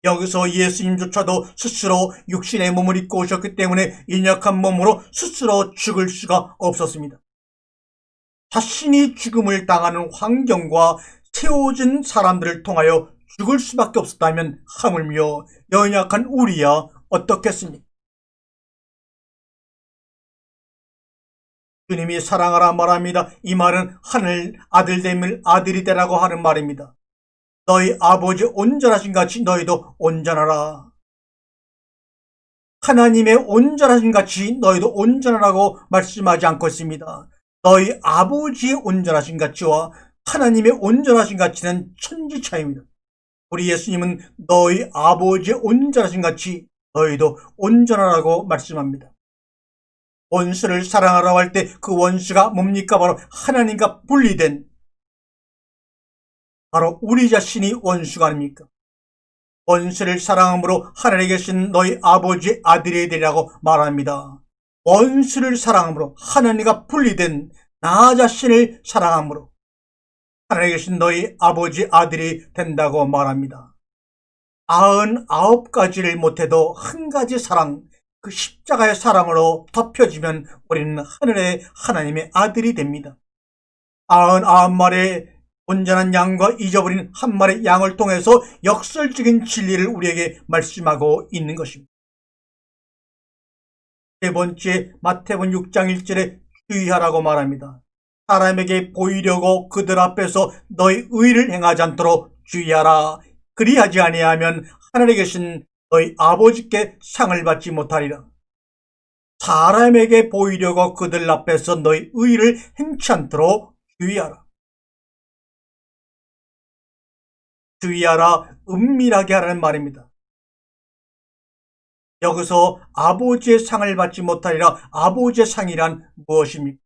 여기서 예수님조차도 스스로 육신의 몸을 입고 오셨기 때문에 연약한 몸으로 스스로 죽을 수가 없었습니다. 자신이 죽음을 당하는 환경과 세워진 사람들을 통하여 죽을 수밖에 없었다면 하물며 연약한 우리야 어떻겠습니까? 주님이 사랑하라 말합니다. 이 말은 하늘 아들됨을 아들이 되라고 하는 말입니다. 너희 아버지 온전하신 같이 너희도 온전하라. 하나님의 온전하신 같이 너희도 온전하라고 말씀하지 않고 있습니다. 너희 아버지의 온전하신 가치와 하나님의 온전하신 가치는 천지 차이입니다. 우리 예수님은 너희 아버지의 온전하신 가치 너희도 온전하라고 말씀합니다. 원수를 사랑하라고 할 때 그 원수가 뭡니까? 바로 하나님과 분리된 바로 우리 자신이 원수가 아닙니까? 원수를 사랑함으로 하늘에 계신 너희 아버지의 아들이 되리라고 말합니다. 원수를 사랑함으로 하나님과 분리된 나 자신을 사랑함으로 하늘에 계신 너희 아버지 아들이 된다고 말합니다. 99가지를 못해도 한 가지 사랑, 그 십자가의 사랑으로 덮여지면 우리는 하늘의 하나님의 아들이 됩니다. 99마리의 온전한 양과 잊어버린 한 마리의 양을 통해서 역설적인 진리를 우리에게 말씀하고 있는 것입니다. 세 번째, 마태복음 6장 1절에 주의하라고 말합니다. 사람에게 보이려고 그들 앞에서 너희 의를 행하지 않도록 주의하라. 그리하지 아니하면 하늘에 계신 너희 아버지께 상을 받지 못하리라. 사람에게 보이려고 그들 앞에서 너희 의를 행치 않도록 주의하라. 주의하라, 은밀하게 하라는 말입니다. 여기서 아버지의 상을 받지 못하리라. 아버지의 상이란 무엇입니까?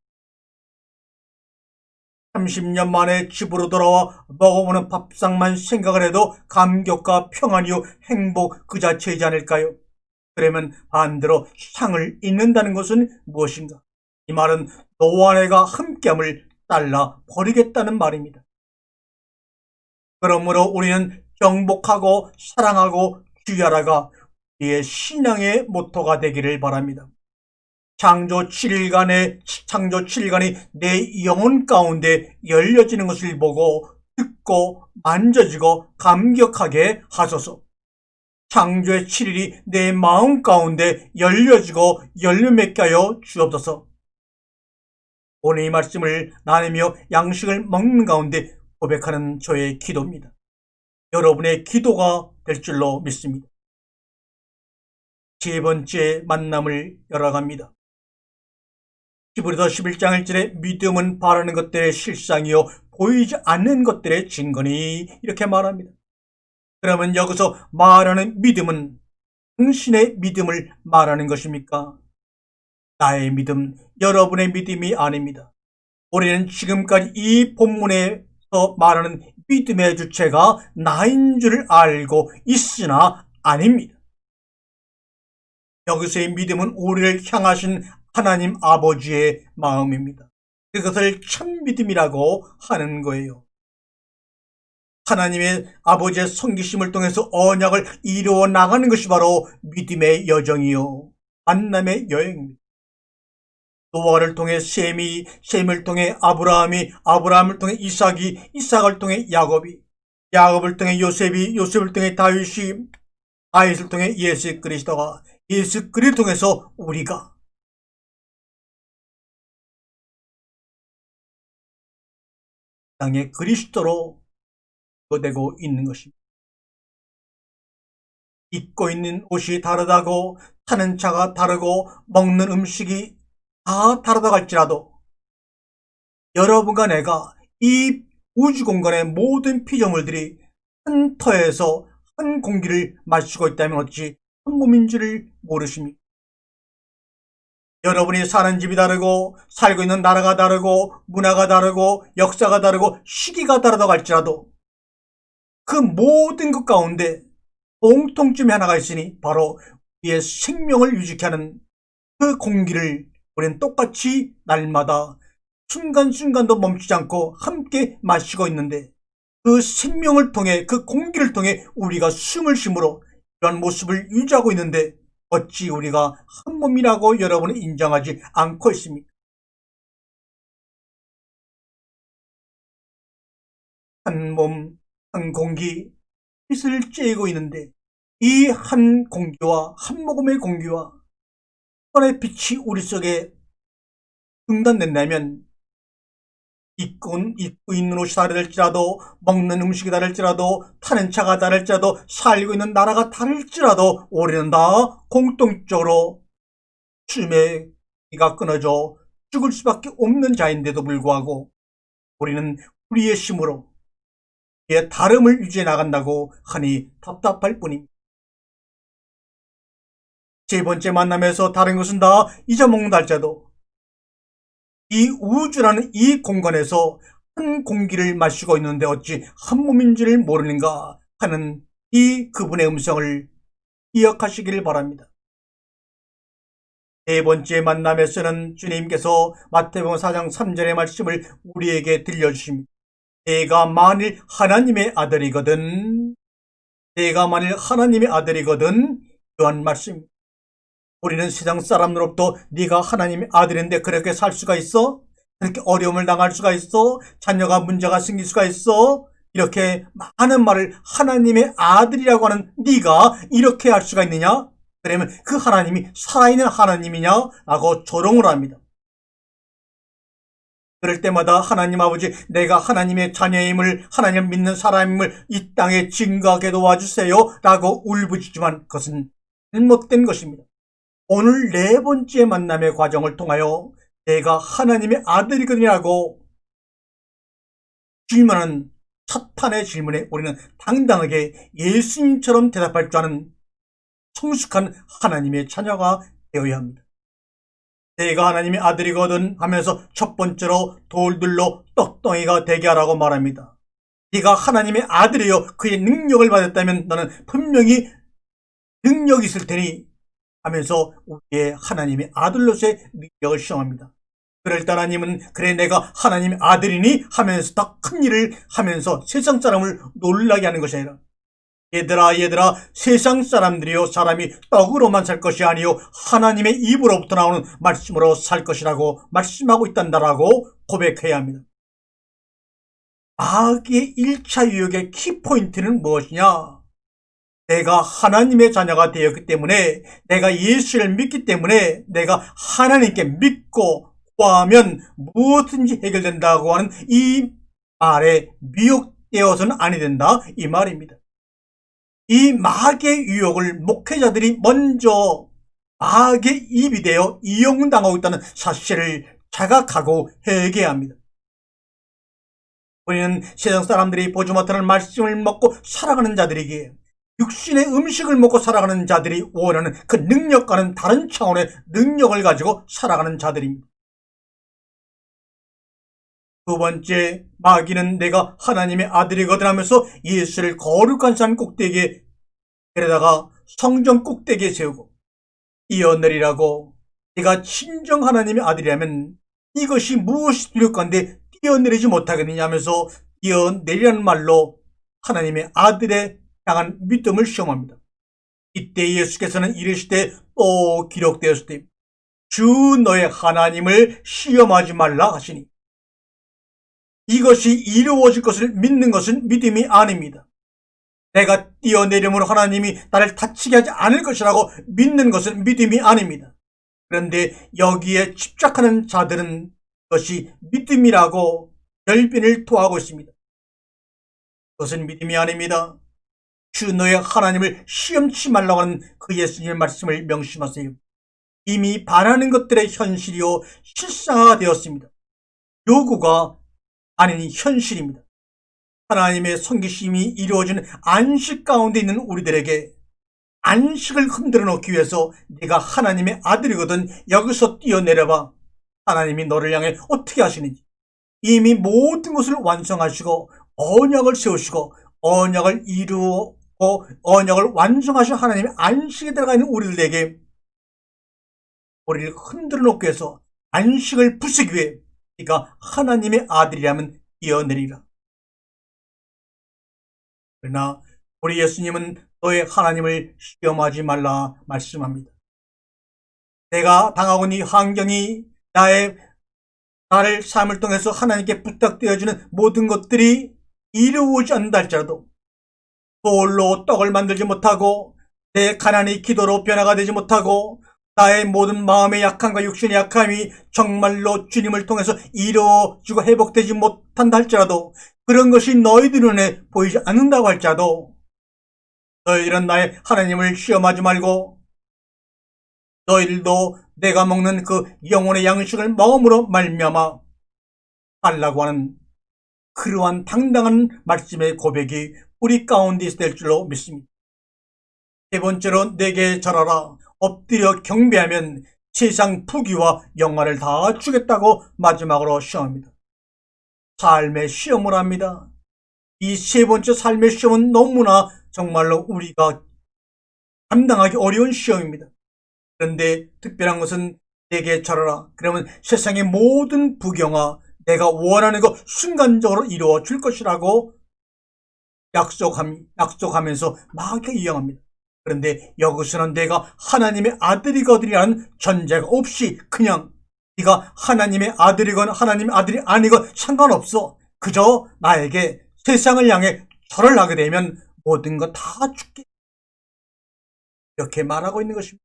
30년 만에 집으로 돌아와 먹어보는 밥상만 생각을 해도 감격과 평안이요 행복 그 자체이지 않을까요? 그러면 반대로 상을 잊는다는 것은 무엇인가? 이 말은 너와 내가 함께함을 잘라 버리겠다는 말입니다. 그러므로 우리는 경복하고 사랑하고 주의하라가 우리의 신앙의 모토가 되기를 바랍니다. 창조 7일간이 내 영혼 가운데 열려지는 것을 보고 듣고 만져지고 감격하게 하소서. 창조의 7일이 내 마음 가운데 열려지고 열려맺게 하여 주옵소서. 오늘 이 말씀을 나누며 양식을 먹는 가운데 고백하는 저의 기도입니다. 여러분의 기도가 될 줄로 믿습니다. 세 번째 만남을 열어갑니다. 히브리서 11장 1절에 믿음은 바라는 것들의 실상이요 보이지 않는 것들의 증거니 이렇게 말합니다. 그러면 여기서 말하는 믿음은 당신의 믿음을 말하는 것입니까? 나의 믿음, 여러분의 믿음이 아닙니다. 우리는 지금까지 이 본문에서 말하는 믿음의 주체가 나인 줄 알고 있으나 아닙니다. 여기서의 믿음은 우리를 향하신 하나님 아버지의 마음입니다. 그것을 참 믿음이라고 하는 거예요. 하나님의 아버지의 섬기심을 통해서 언약을 이루어 나가는 것이 바로 믿음의 여정이요 만남의 여행입니다. 노아를 통해 셈이, 셈을 통해 아브라함이, 아브라함을 통해 이삭이, 이삭을 통해 야곱이, 야곱을 통해 요셉이, 요셉을 통해 다윗이, 다윗을 통해 예수 그리스도가, 예수 그리스도를 통해서 우리가 땅의 그리스도로 되고 있는 것입니다. 입고 있는 옷이 다르다고, 타는 차가 다르고, 먹는 음식이 다 다르다고 할지라도 여러분과 내가 이 우주 공간의 모든 피조물들이 한 터에서 한 공기를 마시고 있다면 어찌 한 몸인 줄을 모르십니까? 여러분이 사는 집이 다르고 살고 있는 나라가 다르고 문화가 다르고 역사가 다르고 시기가 다르다고 할지라도 그 모든 것 가운데 공통점이 하나가 있으니 바로 우리의 생명을 유지케 하는 그 공기를 우리는 똑같이 날마다 순간순간도 멈추지 않고 함께 마시고 있는데 그 생명을 통해 그 공기를 통해 우리가 숨을 쉬므로 이런 모습을 유지하고 있는데 어찌 우리가 한 몸이라고 여러분은 인정하지 않고 있습니까? 한 몸, 한 공기, 빛을 쬐고 있는데 이 한 공기와 한 모금의 공기와 하나의 빛이 우리 속에 중단된다면 입고 있는 옷이 다를지라도 먹는 음식이 다를지라도 타는 차가 다를지라도 살고 있는 나라가 다를지라도 우리는 다 공통적으로 숨의 기가 끊어져 죽을 수밖에 없는 자인데도 불구하고 우리는 우리의 힘으로 우리의 다름을 유지해 나간다고 하니 답답할 뿐입니다. 세 번째 만남에서 다른 것은 다 잊어먹는다 할지라도 이 우주라는 이 공간에서 한 공기를 마시고 있는데 어찌 한 몸인지를 모르는가 하는 이 그분의 음성을 기억하시기를 바랍니다. 네 번째 만남에서는 주님께서 마태복음 4장 3절의 말씀을 우리에게 들려주십니다. 내가 만일 하나님의 아들이거든 내가 만일 하나님의 아들이거든. 이러한 말씀입니다. 우리는 세상 사람으로부터 네가 하나님의 아들인데 그렇게 살 수가 있어? 그렇게 어려움을 당할 수가 있어? 자녀가 문제가 생길 수가 있어? 이렇게 많은 말을 하나님의 아들이라고 하는 네가 이렇게 할 수가 있느냐? 그러면 그 하나님이 살아있는 하나님이냐? 라고 조롱을 합니다. 그럴 때마다 하나님 아버지, 내가 하나님의 자녀임을, 하나님을 믿는 사람임을 이 땅에 증거하게 도와주세요 라고 울부짖지만 그것은 잘못된 것입니다. 오늘 네 번째 만남의 과정을 통하여 내가 하나님의 아들이거든이라고 질문하는 첫 판의 질문에 우리는 당당하게 예수님처럼 대답할 줄 아는 성숙한 하나님의 자녀가 되어야 합니다. 내가 하나님의 아들이거든 하면서 첫 번째로 돌들로 떡덩이가 되게 하라고 말합니다. 네가 하나님의 아들이여 그의 능력을 받았다면 너는 분명히 능력이 있을 테니 하면서 우리의 하나님의 아들로서의 능력을 시험합니다. 그럴 때 하나님은 그래 내가 하나님의 아들이니 하면서 더 큰 일을 하면서 세상 사람을 놀라게 하는 것이 아니라 얘들아 세상 사람들이요 사람이 떡으로만 살 것이 아니요 하나님의 입으로부터 나오는 말씀으로 살 것이라고 말씀하고 있단다라고 고백해야 합니다. 마귀의 1차 유혹의 키포인트는 무엇이냐? 내가 하나님의 자녀가 되었기 때문에 내가 예수를 믿기 때문에 내가 하나님께 믿고 구하면 무엇든지 해결된다고 하는 이 말에 미혹되어서는 아니 된다 이 말입니다. 이 마귀의 유혹을 목회자들이 먼저 마귀의 입이 되어 이용당하고 있다는 사실을 자각하고 회개해야 합니다. 우리는 세상 사람들이 보지 못하는 말씀을 먹고 살아가는 자들이기에 육신의 음식을 먹고 살아가는 자들이 원하는 그 능력과는 다른 차원의 능력을 가지고 살아가는 자들입니다. 두 번째, 마귀는 내가 하나님의 아들이거든 하면서 예수를 거룩한 산 꼭대기에 데려다가 성전 꼭대기에 세우고 뛰어내리라고, 네가 진정 하나님의 아들이라면 이것이 무엇이 두렵건데 뛰어내리지 못하겠느냐 하면서 뛰어내리라는 말로 하나님의 아들에 향한 믿음을 시험합니다. 이때 예수께서는 이르시되 또 기록되었을 때 주 너의 하나님을 시험하지 말라 하시니, 이것이 이루어질 것을 믿는 것은 믿음이 아닙니다. 내가 뛰어내림으로 하나님이 나를 다치게 하지 않을 것이라고 믿는 것은 믿음이 아닙니다. 그런데 여기에 집착하는 자들은 그것이 믿음이라고 결변을 토하고 있습니다. 그것은 믿음이 아닙니다. 주 너의 하나님을 시험치 말라고 하는 그 예수님의 말씀을 명심하세요. 이미 바라는 것들의 현실이요 실상화가 되었습니다. 요구가 아닌 현실입니다. 하나님의 섬기심이 이루어지는 안식 가운데 있는 우리들에게 안식을 흔들어 놓기 위해서 네가 하나님의 아들이거든 여기서 뛰어내려봐. 하나님이 너를 향해 어떻게 하시는지, 이미 모든 것을 완성하시고 언약을 세우시고 언약을 이루고 언약을 완성하신 하나님의 안식에 들어가 있는 우리들에게 우리를 흔들어 놓기 위해서 안식을 부수기 위해 네가 하나님의 아들이라면 뛰어내리라. 그러나 우리 예수님은 너의 하나님을 시험하지 말라 말씀합니다. 내가 당하고 있는 이 환경이 나를 삶을 통해서 하나님께 부탁되어지는 모든 것들이 이루어지지 않는다 할지라도 돌로 떡을 만들지 못하고 내 가난이 기도로 변화가 되지 못하고 나의 모든 마음의 약함과 육신의 약함이 정말로 주님을 통해서 이루어지고 회복되지 못한다 할지라도, 그런 것이 너희들 눈에 보이지 않는다고 할지라도 너희들은 나의 하나님을 시험하지 말고 너희들도 내가 먹는 그 영혼의 양식을 먹음으로 말미암아 살라고 하는 그러한 당당한 말씀의 고백이 우리 가운데 있을 줄로 믿습니다. 세 번째로 내게 절하라, 엎드려 경배하면 세상 부귀와 영화를 다 주겠다고 마지막으로 시험합니다. 삶의 시험을 합니다. 이 세 번째 삶의 시험은 너무나 정말로 우리가 감당하기 어려운 시험입니다. 그런데 특별한 것은 내게 절하라. 그러면 세상의 모든 부경화, 내가 원하는 것 순간적으로 이루어 줄 것이라고 약속하면서 마귀가 이양합니다. 그런데 여기서는 내가 하나님의 아들이거든이라는 전제가 없이 그냥 네가 하나님의 아들이건 하나님의 아들이 아니건 상관없어. 그저 나에게 세상을 향해 절을 하게 되면 모든 거 다 줄게. 이렇게 말하고 있는 것입니다.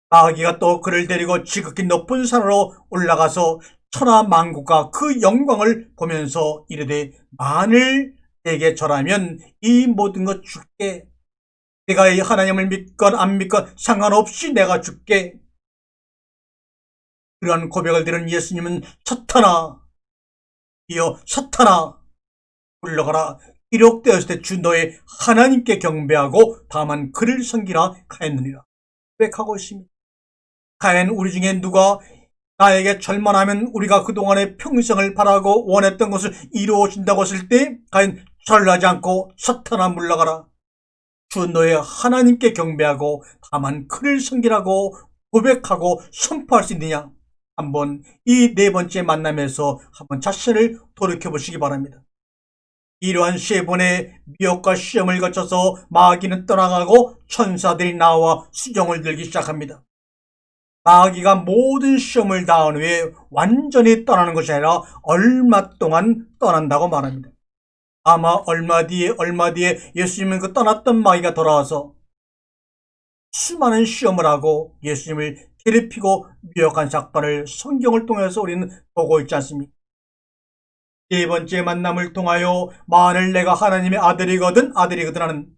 마귀가 또 그를 데리고 지극히 높은 산으로 올라가서 천하 만국과 그 영광을 보면서 이르되 만일 내게 절하면 이 모든 것 줄게. 내가 이 하나님을 믿건 안 믿건 상관없이 내가 줄게. 그러한 고백을 들은 예수님은 사탄아, 이여 사탄아 물러가라. 기록되었을 때 주 너의 하나님께 경배하고 다만 그를 섬기라 하였느니라. 고백하고 있습니다. 과연 우리 중에 누가 나에게 절만하면 우리가 그동안의 평생을 바라고 원했던 것을 이루어진다고 했을 때 과연 절하지 않고 사탄아 물러가라. 주 너의 하나님께 경배하고 다만 그를 섬기라고 고백하고 선포할 수 있느냐? 한번 이 네 번째 만남에서 한번 자신을 돌이켜 보시기 바랍니다. 이러한 세 번의 미혹과 시험을 거쳐서 마귀는 떠나가고 천사들이 나와 수종을 들기 시작합니다. 마귀가 모든 시험을 다한 후에 완전히 떠나는 것이 아니라 얼마 동안 떠난다고 말합니다. 아마 얼마 뒤에 예수님은 그 떠났던 마귀가 돌아와서 수많은 시험을 하고 예수님을 괴롭히고 미혹한 사건을 성경을 통해서 우리는 보고 있지 않습니까? 네 번째 만남을 통하여 만일 내가 하나님의 아들이거든 하는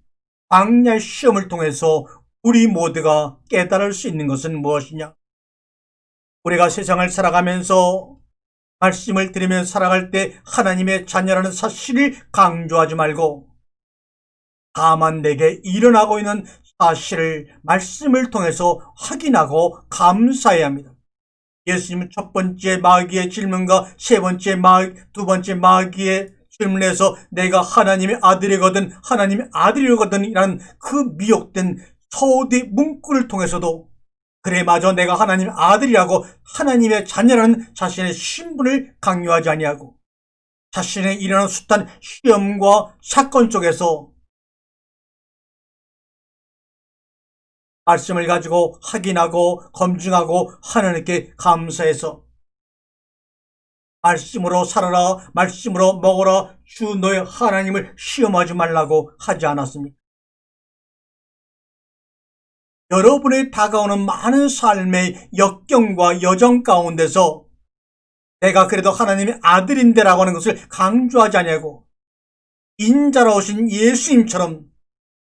광야의 시험을 통해서 우리 모두가 깨달을 수 있는 것은 무엇이냐? 우리가 세상을 살아가면서 말씀을 들으면서 살아갈 때 하나님의 자녀라는 사실을 강조하지 말고 다만 내게 일어나고 있는 사실을 말씀을 통해서 확인하고 감사해야 합니다. 예수님은 첫 번째 마귀의 질문과 두 번째 마귀의 질문에서 내가 하나님의 아들이거든 하나님의 아들이거든 이라는 그 미혹된 서대 문구를 통해서도 그래 맞아 내가 하나님의 아들이라고 하나님의 자녀라는 자신의 신분을 강요하지 아니하고 자신의 일어난 숱한 시험과 사건 속에서 말씀을 가지고 확인하고 검증하고 하나님께 감사해서 말씀으로 살아라 말씀으로 먹어라 주 너의 하나님을 시험하지 말라고 하지 않았습니까? 여러분의 다가오는 많은 삶의 역경과 여정 가운데서 내가 그래도 하나님의 아들인데라고 하는 것을 강조하지 아니하고 인자로 오신 예수님처럼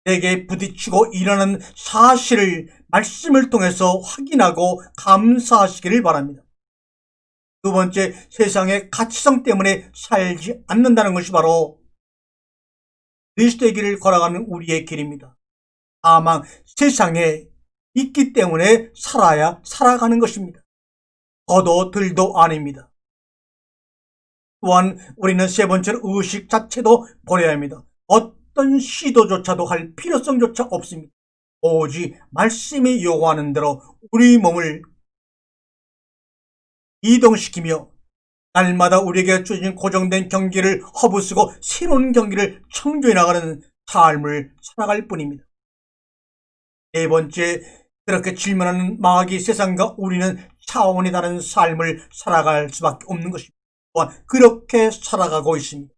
내게 부딪히고 일어나는 사실을 말씀을 통해서 확인하고 감사하시기를 바랍니다. 두 번째, 세상의 가치성 때문에 살지 않는다는 것이 바로 그리스도의 길을 걸어가는 우리의 길입니다. 다만 세상에 있기 때문에 살아가는 것입니다. 더도 덜도 아닙니다. 또한 우리는 세 번째로 의식 자체도 버려야 합니다. 어떤 시도조차도 할 필요성조차 없습니다. 오직 말씀이 요구하는 대로 우리 몸을 이동시키며 날마다 우리에게 주어진 고정된 경기를 허브쓰고 새로운 경기를 창조해 나가는 삶을 살아갈 뿐입니다. 네 번째, 그렇게 질문하는 마귀 세상과 우리는 차원이 다른 삶을 살아갈 수밖에 없는 것입니다. 또한 그렇게 살아가고 있습니다.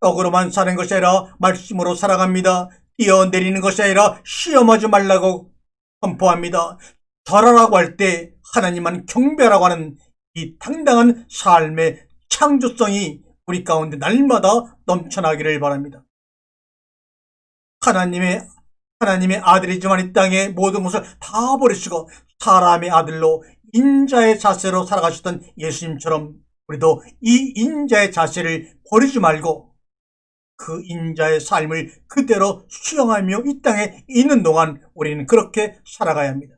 떡으로만 사는 것이 아니라 말씀으로 살아갑니다. 뛰어내리는 것이 아니라 시험하지 말라고 선포합니다. 절하라고 할 때 하나님만 경배하라고 하는 이 당당한 삶의 창조성이 우리 가운데 날마다 넘쳐나기를 바랍니다. 하나님의 아들이지만 이 땅에 모든 것을 다 버리시고 사람의 아들로 인자의 자세로 살아가셨던 예수님처럼 우리도 이 인자의 자세를 버리지 말고 그 인자의 삶을 그대로 수용하며 이 땅에 있는 동안 우리는 그렇게 살아가야 합니다.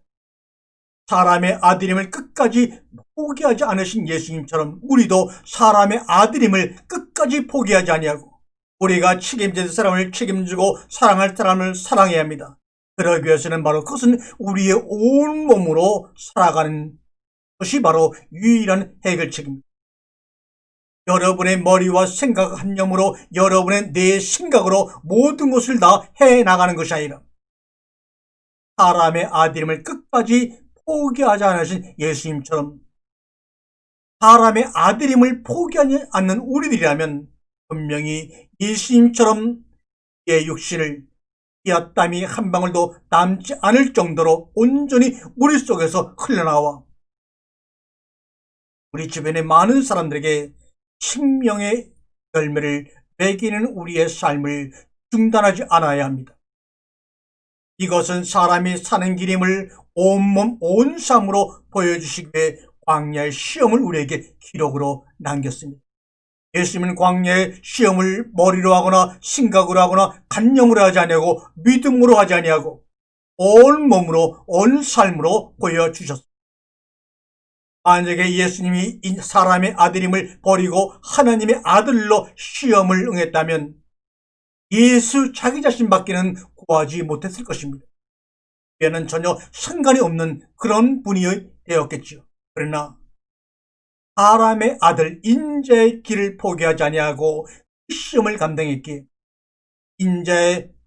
사람의 아들임을 끝까지 포기하지 않으신 예수님처럼 우리도 사람의 아들임을 끝까지 포기하지 아니하고 우리가 책임질 사람을 책임지고 사랑할 사람을 사랑해야 합니다. 그러기 위해서는 바로 그것은 우리의 온 몸으로 살아가는 것이 바로 유일한 해결책입니다. 여러분의 머리와 생각 한념으로 여러분의 내 생각으로 모든 것을 다 해나가는 것이 아니라 사람의 아들임을 끝까지 포기하지 않으신 예수님처럼 사람의 아들임을 포기하지 않는 우리들이라면 분명히 예수님처럼 내 육신을 피와 땀이 한 방울도 남지 않을 정도로 온전히 우리 속에서 흘러나와 우리 주변의 많은 사람들에게 생명의 열매를 매기는 우리의 삶을 중단하지 않아야 합니다. 이것은 사람이 사는 길임을 온몸 온 삶으로 보여주시기 위해 광야의 시험을 우리에게 기록으로 남겼습니다. 예수님은 광야의 시험을 머리로 하거나 생각으로 하거나 간념으로 하지 아니하고 믿음으로 하지 아니하고 온 몸으로 온 삶으로 보여주셨습니다. 만약에 예수님이 사람의 아들임을 버리고 하나님의 아들로 시험을 응했다면 예수 자기 자신밖에는 구하지 못했을 것입니다. 그는 전혀 상관이 없는 그런 분이 되었겠지요. 그러나 사람의 아들 인자의 길을 포기하지 아니하고 시험을 감당했기에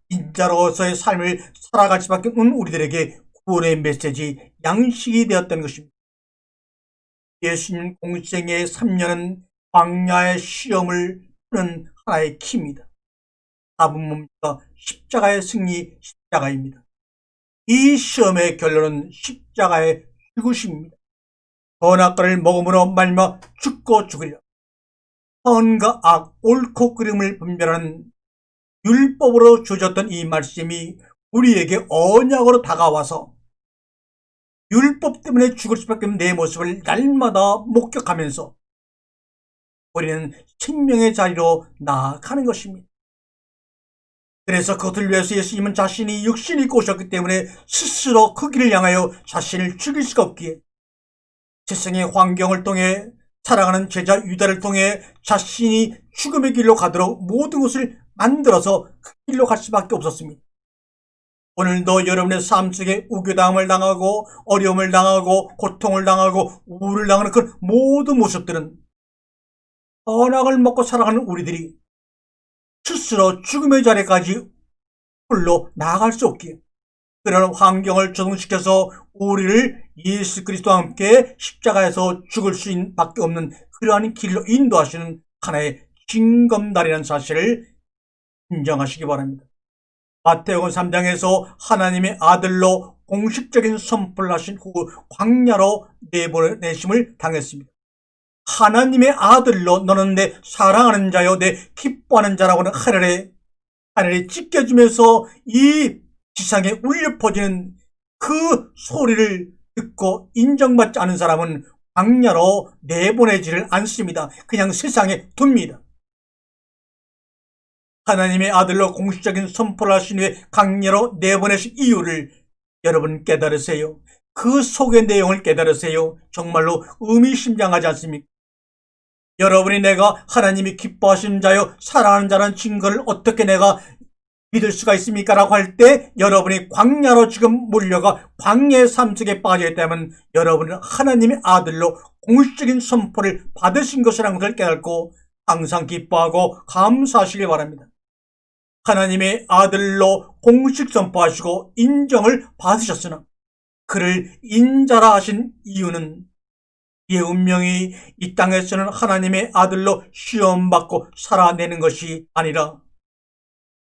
인자로서의 삶을 살아갈 수밖에 없는 우리들에게 구원의 메시지, 양식이 되었다는 것입니다. 예수님 공생의 3년은 광야의 시험을 푸는 하나의 키입니다. 답은 뭡니까? 십자가의 승리, 십자가입니다. 이 시험의 결론은 십자가의 죽으심입니다. 선악과를 먹음으로 말미암아 죽고 죽으리라. 선과 악, 옳고 그름을 분별하는 율법으로 주어졌던 이 말씀이 우리에게 언약으로 다가와서 율법 때문에 죽을 수밖에 없는 내 모습을 날마다 목격하면서 우리는 생명의 자리로 나아가는 것입니다. 그래서 그것을 위해서 예수님은 자신이 육신을 입고 오셨기 때문에 스스로 그 길을 향하여 자신을 죽일 수가 없기에 세상의 환경을 통해 사랑하는 제자 유다를 통해 자신이 죽음의 길로 가도록 모든 것을 만들어서 그 길로 갈 수밖에 없었습니다. 오늘도 여러분의 삶 속에 우겨당함을 당하고 어려움을 당하고 고통을 당하고 우울을 당하는 그 모든 모습들은 선악을 먹고 살아가는 우리들이 스스로 죽음의 자리까지 홀로 나아갈 수 없기에 그런 환경을 조성시켜서 우리를 예수 그리스도와 함께 십자가에서 죽을 수밖에 없는 그러한 길로 인도하시는 하나의 징검다리라는 사실을 인정하시기 바랍니다. 마태복음 3장에서 하나님의 아들로 공식적인 선포를 하신 후 광야로 내보내심을 당했습니다. 하나님의 아들로 너는 내 사랑하는 자요 내 기뻐하는 자라고는 하늘에 찢겨지면서 이 지상에 울려 퍼지는 그 소리를 듣고 인정받지 않은 사람은 광야로 내보내지를 않습니다. 그냥 세상에 둡니다. 하나님의 아들로 공식적인 선포를 하신 후에 광야로 내보내신 이유를 여러분 깨달으세요. 그 속의 내용을 깨달으세요. 정말로 의미심장하지 않습니까? 여러분이 내가 하나님이 기뻐하시는 자요 사랑하는 자라는 증거를 어떻게 내가 믿을 수가 있습니까? 라고 할 때 여러분이 광야로 지금 몰려가 광야의 삶 속에 빠져 있다면 여러분은 하나님의 아들로 공식적인 선포를 받으신 것이라는 것을 깨닫고 항상 기뻐하고 감사하시길 바랍니다. 하나님의 아들로 공식 선포하시고 인정을 받으셨으나 그를 인자라 하신 이유는 그의 운명이 이 땅에서는 하나님의 아들로 시험받고 살아내는 것이 아니라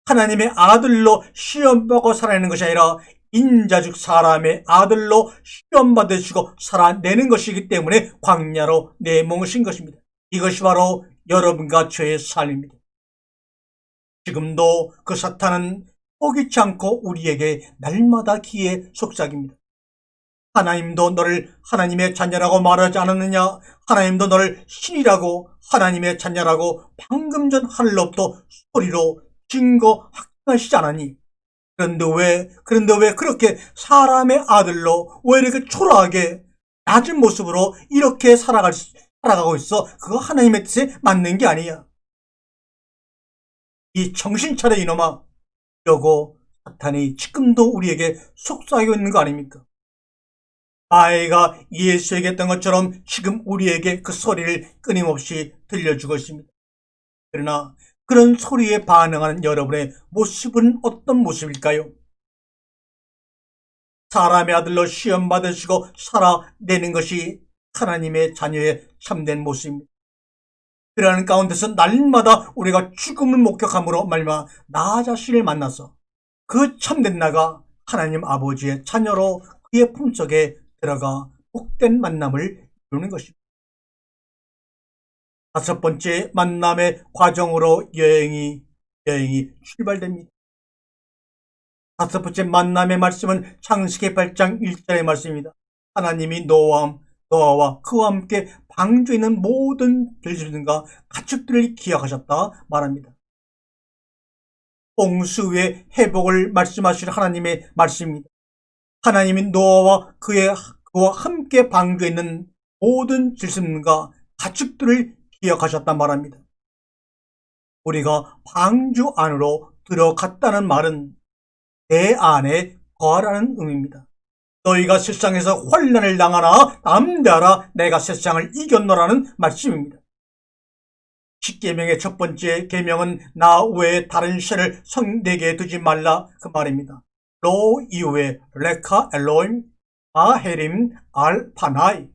하나님의 아들로 시험받고 살아내는 것이 아니라 인자즉 사람의 아들로 시험받으시고 살아내는 것이기 때문에 광야로 내모으신 것입니다. 이것이 바로 여러분과 저의 삶입니다. 지금도 그 사탄은 포기치 않고 우리에게 날마다 기회 속삭입니다. 하나님도 너를 하나님의 자녀라고 말하지 않았느냐? 하나님도 너를 신이라고 하나님의 자녀라고 방금 전 하늘로부터 소리로 증거 확증하시지 않았니? 그런데 왜 그렇게 사람의 아들로 왜 이렇게 초라하게 낮은 모습으로 이렇게 살아가고 있어? 그거 하나님의 뜻에 맞는 게 아니야. 이 정신 차려 이놈아. 이러고 사탄이 지금도 우리에게 속삭이고 있는 거 아닙니까? 아이가 예수에게 했던 것처럼 지금 우리에게 그 소리를 끊임없이 들려주고 있습니다. 그러나 그런 소리에 반응하는 여러분의 모습은 어떤 모습일까요? 사람의 아들로 시험 받으시고 살아내는 것이 하나님의 자녀의 참된 모습입니다. 그러는 가운데서 날마다 우리가 죽음을 목격함으로 말미암아 나 자신을 만나서 그 참된 나가 하나님 아버지의 자녀로 그의 품속에 들어가 복된 만남을 이루는 것입니다. 다섯 번째 만남의 과정으로 여행이 출발됩니다. 다섯 번째 만남의 말씀은 창세기 8장 1절의 말씀입니다. 하나님이 노아와 그와 함께 방주에 있는 모든 들짐승과 가축들을 기억하셨다 말합니다. 홍수 후의 회복을 말씀하실 하나님의 말씀입니다. 하나님이 노아와 그와 함께 방주에 있는 모든 들짐승과 가축들을 기억하셨단 말합니다. 우리가 방주 안으로 들어갔다는 말은 내 안에 거하라는 의미입니다. 너희가 세상에서 환난을 당하나 담대하라 내가 세상을 이겼노라는 말씀입니다. 십계명의 첫 번째 계명은 나 외에 다른 신을 성내게 두지 말라 그 말입니다. 로 이후에 레카 엘로임 아헤림 알 파나이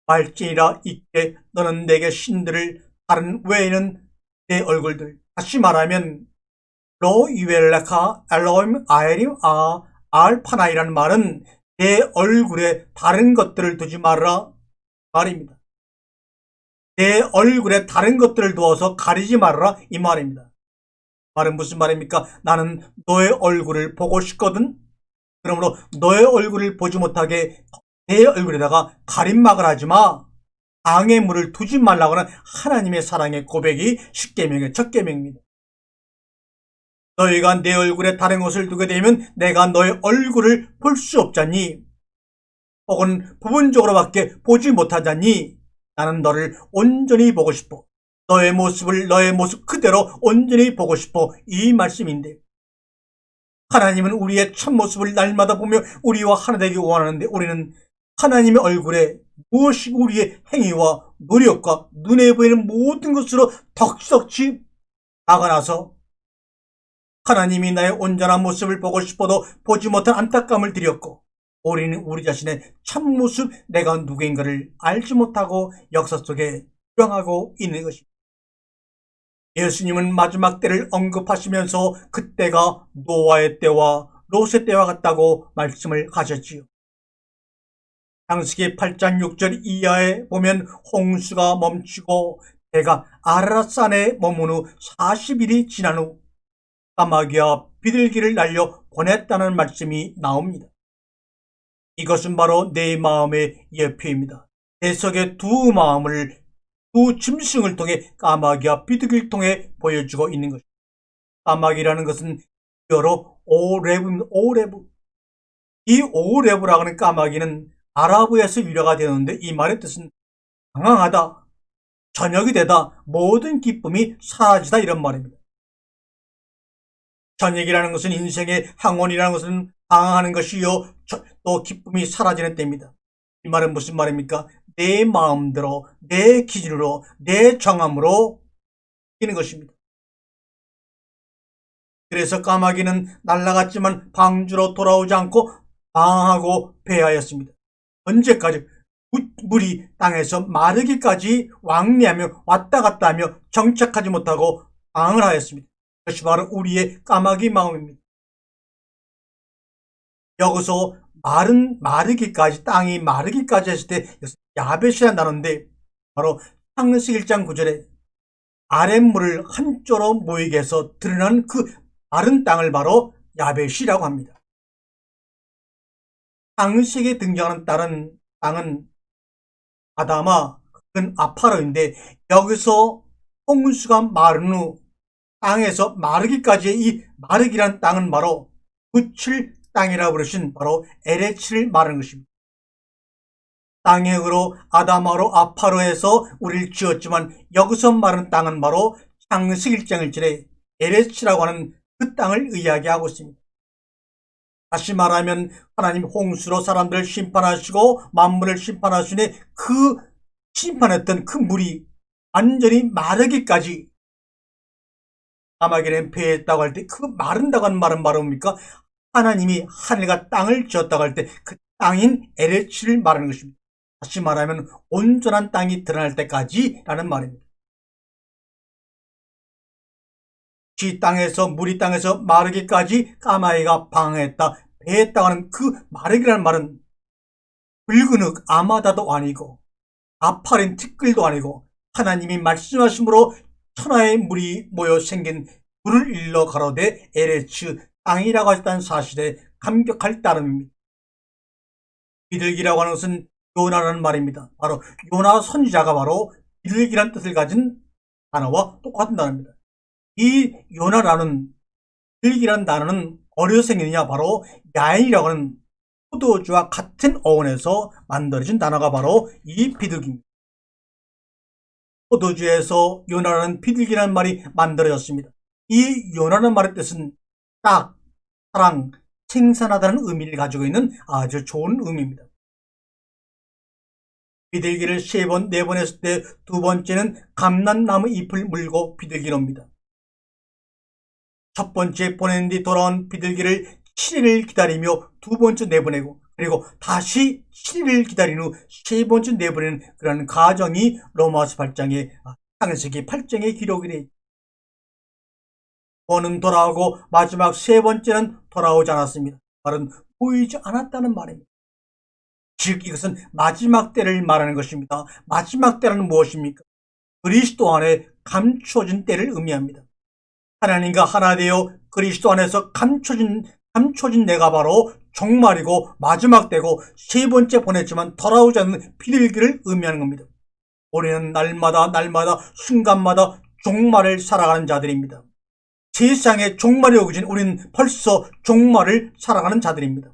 말지니라 이때 너는 내게 신들을 다른 외에는 내 얼굴들 다시 말하면 로 이후에 레카 엘로임 아헤림 알 파나이라는 말은 내 얼굴에 다른 것들을 두지 말라 말입니다. 내 얼굴에 다른 것들을 두어서 가리지 말아라 이 말입니다. 말은 무슨 말입니까? 나는 너의 얼굴을 보고 싶거든. 그러므로 너의 얼굴을 보지 못하게 내 얼굴에다가 가림막을 하지마. 방해물을 두지 말라고는 하나님의 사랑의 고백이 십계명의 첫 계명입니다. 너희가 내 얼굴에 다른 것을 두게 되면 내가 너의 얼굴을 볼 수 없잖니. 혹은 부분적으로밖에 보지 못하잖니. 나는 너를 온전히 보고 싶어. 너의 모습을 너의 모습 그대로 온전히 보고 싶어. 이 말씀인데 하나님은 우리의 참모습을 날마다 보며 우리와 하나 되기 원하는데 우리는 하나님의 얼굴에 무엇이 우리의 행위와 노력과 눈에 보이는 모든 것으로 덕석지 나가나서 하나님이 나의 온전한 모습을 보고 싶어도 보지 못한 안타까움을 드렸고 우리는 우리 자신의 참모습 내가 누구인가를 알지 못하고 역사 속에 불황하고 있는 것입니다. 예수님은 마지막 때를 언급하시면서 그때가 노아의 때와 롯의 때와 같다고 말씀을 하셨지요. 창세기 8장 6절 이하에 보면 홍수가 멈추고 배가 아라랏산에 머문 후 40일이 지난 후 까마귀와 비둘기를 날려 보냈다는 말씀이 나옵니다. 이것은 바로 내 마음의 예표입니다. 내 속의 두 마음을 두 짐승을 통해 까마귀와 비둘기를 통해 보여주고 있는 것입니다. 까마귀라는 것은 여러 오레브. 이 오레브라고 하는 까마귀는 아랍어에서 유래가 되었는데 이 말의 뜻은 방황하다, 저녁이 되다, 모든 기쁨이 사라지다 이런 말입니다. 저녁이라는 것은 인생의 항원이라는 것은 방황하는 것이요 또 기쁨이 사라지는 때입니다. 이 말은 무슨 말입니까? 내 마음대로 내 기준으로 내 정함으로 이기는 것입니다. 그래서 까마귀는 날아갔지만 방주로 돌아오지 않고 방황하고 배하였습니다. 언제까지? 물이 땅에서 마르기까지 왕래하며 왔다 갔다 하며 정착하지 못하고 방황을 하였습니다. 그것이 바로 우리의 까마귀 마음입니다. 여기서 마르기까지 땅이 마르기까지 했을 때 야벳이라는 단어인데 바로 창세기 1장 9절에 아랫물을 한쪽으로 모이게 해서 드러난 그 마른 땅을 바로 야벳이라고 합니다. 창세기에 등장하는 땅은 아다마, 그건 아파로인데 여기서 홍수가 마른 후 땅에서 마르기까지의 이 마르기란 땅은 바로 묻힐 땅이라고 부르신 바로 에레치를 말하는 것입니다. 땅의 흙으로 아다마로 아파로에서 우리를 지었지만 여기서 말하는 땅은 바로 창세기 1장 1절에 에레치라고 하는 그 땅을 이야기하고 있습니다. 다시 말하면 하나님 홍수로 사람들을 심판하시고 만물을 심판하시니 그 심판했던 그 물이 완전히 마르기까지, 아마겟돈 패했다고 할 때 그 마른다고 하는 말은 뭡니까? 하나님이 하늘과 땅을 지었다고 할 때 그 땅인 LH를 말하는 것입니다. 다시 말하면 온전한 땅이 드러날 때까지라는 말입니다. 물이 땅에서 마르기까지 까마귀가 방해했다, 배했다고 하는 그 마르기라는 말은 붉은 흙 아마다도 아니고 아파린 티끌도 아니고 하나님이 말씀하심으로 천하의 물이 모여 생긴 물을 일러 가로되 LH 땅이라고 하셨다는 사실에 감격할 따름입니다. 비둘기라고 하는 것은 요나라는 말입니다. 바로 요나 선지자가 바로 비둘기란 뜻을 가진 단어와 똑같은 단어입니다. 이 요나라는 비둘기란 단어는 어디서 생기느냐? 바로 야인이라고 하는 포도주와 같은 어원에서 만들어진 단어가 바로 이 비둘기입니다. 포도주에서 요나라는 비둘기라는 말이 만들어졌습니다. 이 요나라는 말의 뜻은 딱, 사랑, 생산하다는 의미를 가지고 있는 아주 좋은 의미입니다. 비둘기를 3번, 4번 했을 때 두 번째는 감람나무 잎을 물고 비둘기를 옵니다. 첫 번째 보낸 뒤 돌아온 비둘기를 7일을 기다리며 두 번째 내보내고, 그리고 다시 7일을 기다린 후 세 번째 내보내는 그런 과정이 로마서 8장의 창세기 8장의 기록이 되어 있습니다. 번은 돌아오고 마지막 세 번째는 돌아오지 않았습니다. 말은 보이지 않았다는 말입니다. 즉 이것은 마지막 때를 말하는 것입니다. 마지막 때는 무엇입니까? 그리스도 안에 감추어진 때를 의미합니다. 하나님과 하나 되어 그리스도 안에서 감춰진 내가 바로 종말이고 마지막 때고 세 번째 보냈지만 돌아오지 않는 비둘기를 의미하는 겁니다. 우리는 날마다 순간마다 종말을 살아가는 자들입니다. 세상에 종말이 오기 전 우리는 벌써 종말을 살아가는 자들입니다.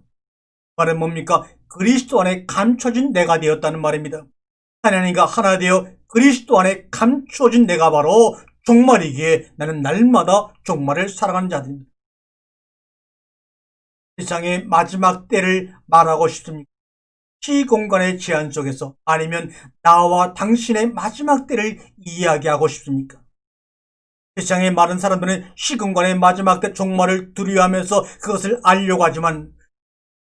말은 뭡니까? 그리스도 안에 감춰진 내가 되었다는 말입니다. 하나님과 하나 되어 그리스도 안에 감춰진 내가 바로 종말이기에 나는 날마다 종말을 살아가는 자들입니다. 세상의 마지막 때를 말하고 싶습니까? 시공간의 제한 속에서, 아니면 나와 당신의 마지막 때를 이야기하고 싶습니까? 세상의 많은 사람들은 시공간의 마지막 때 종말을 두려워하면서 그것을 알려고 하지만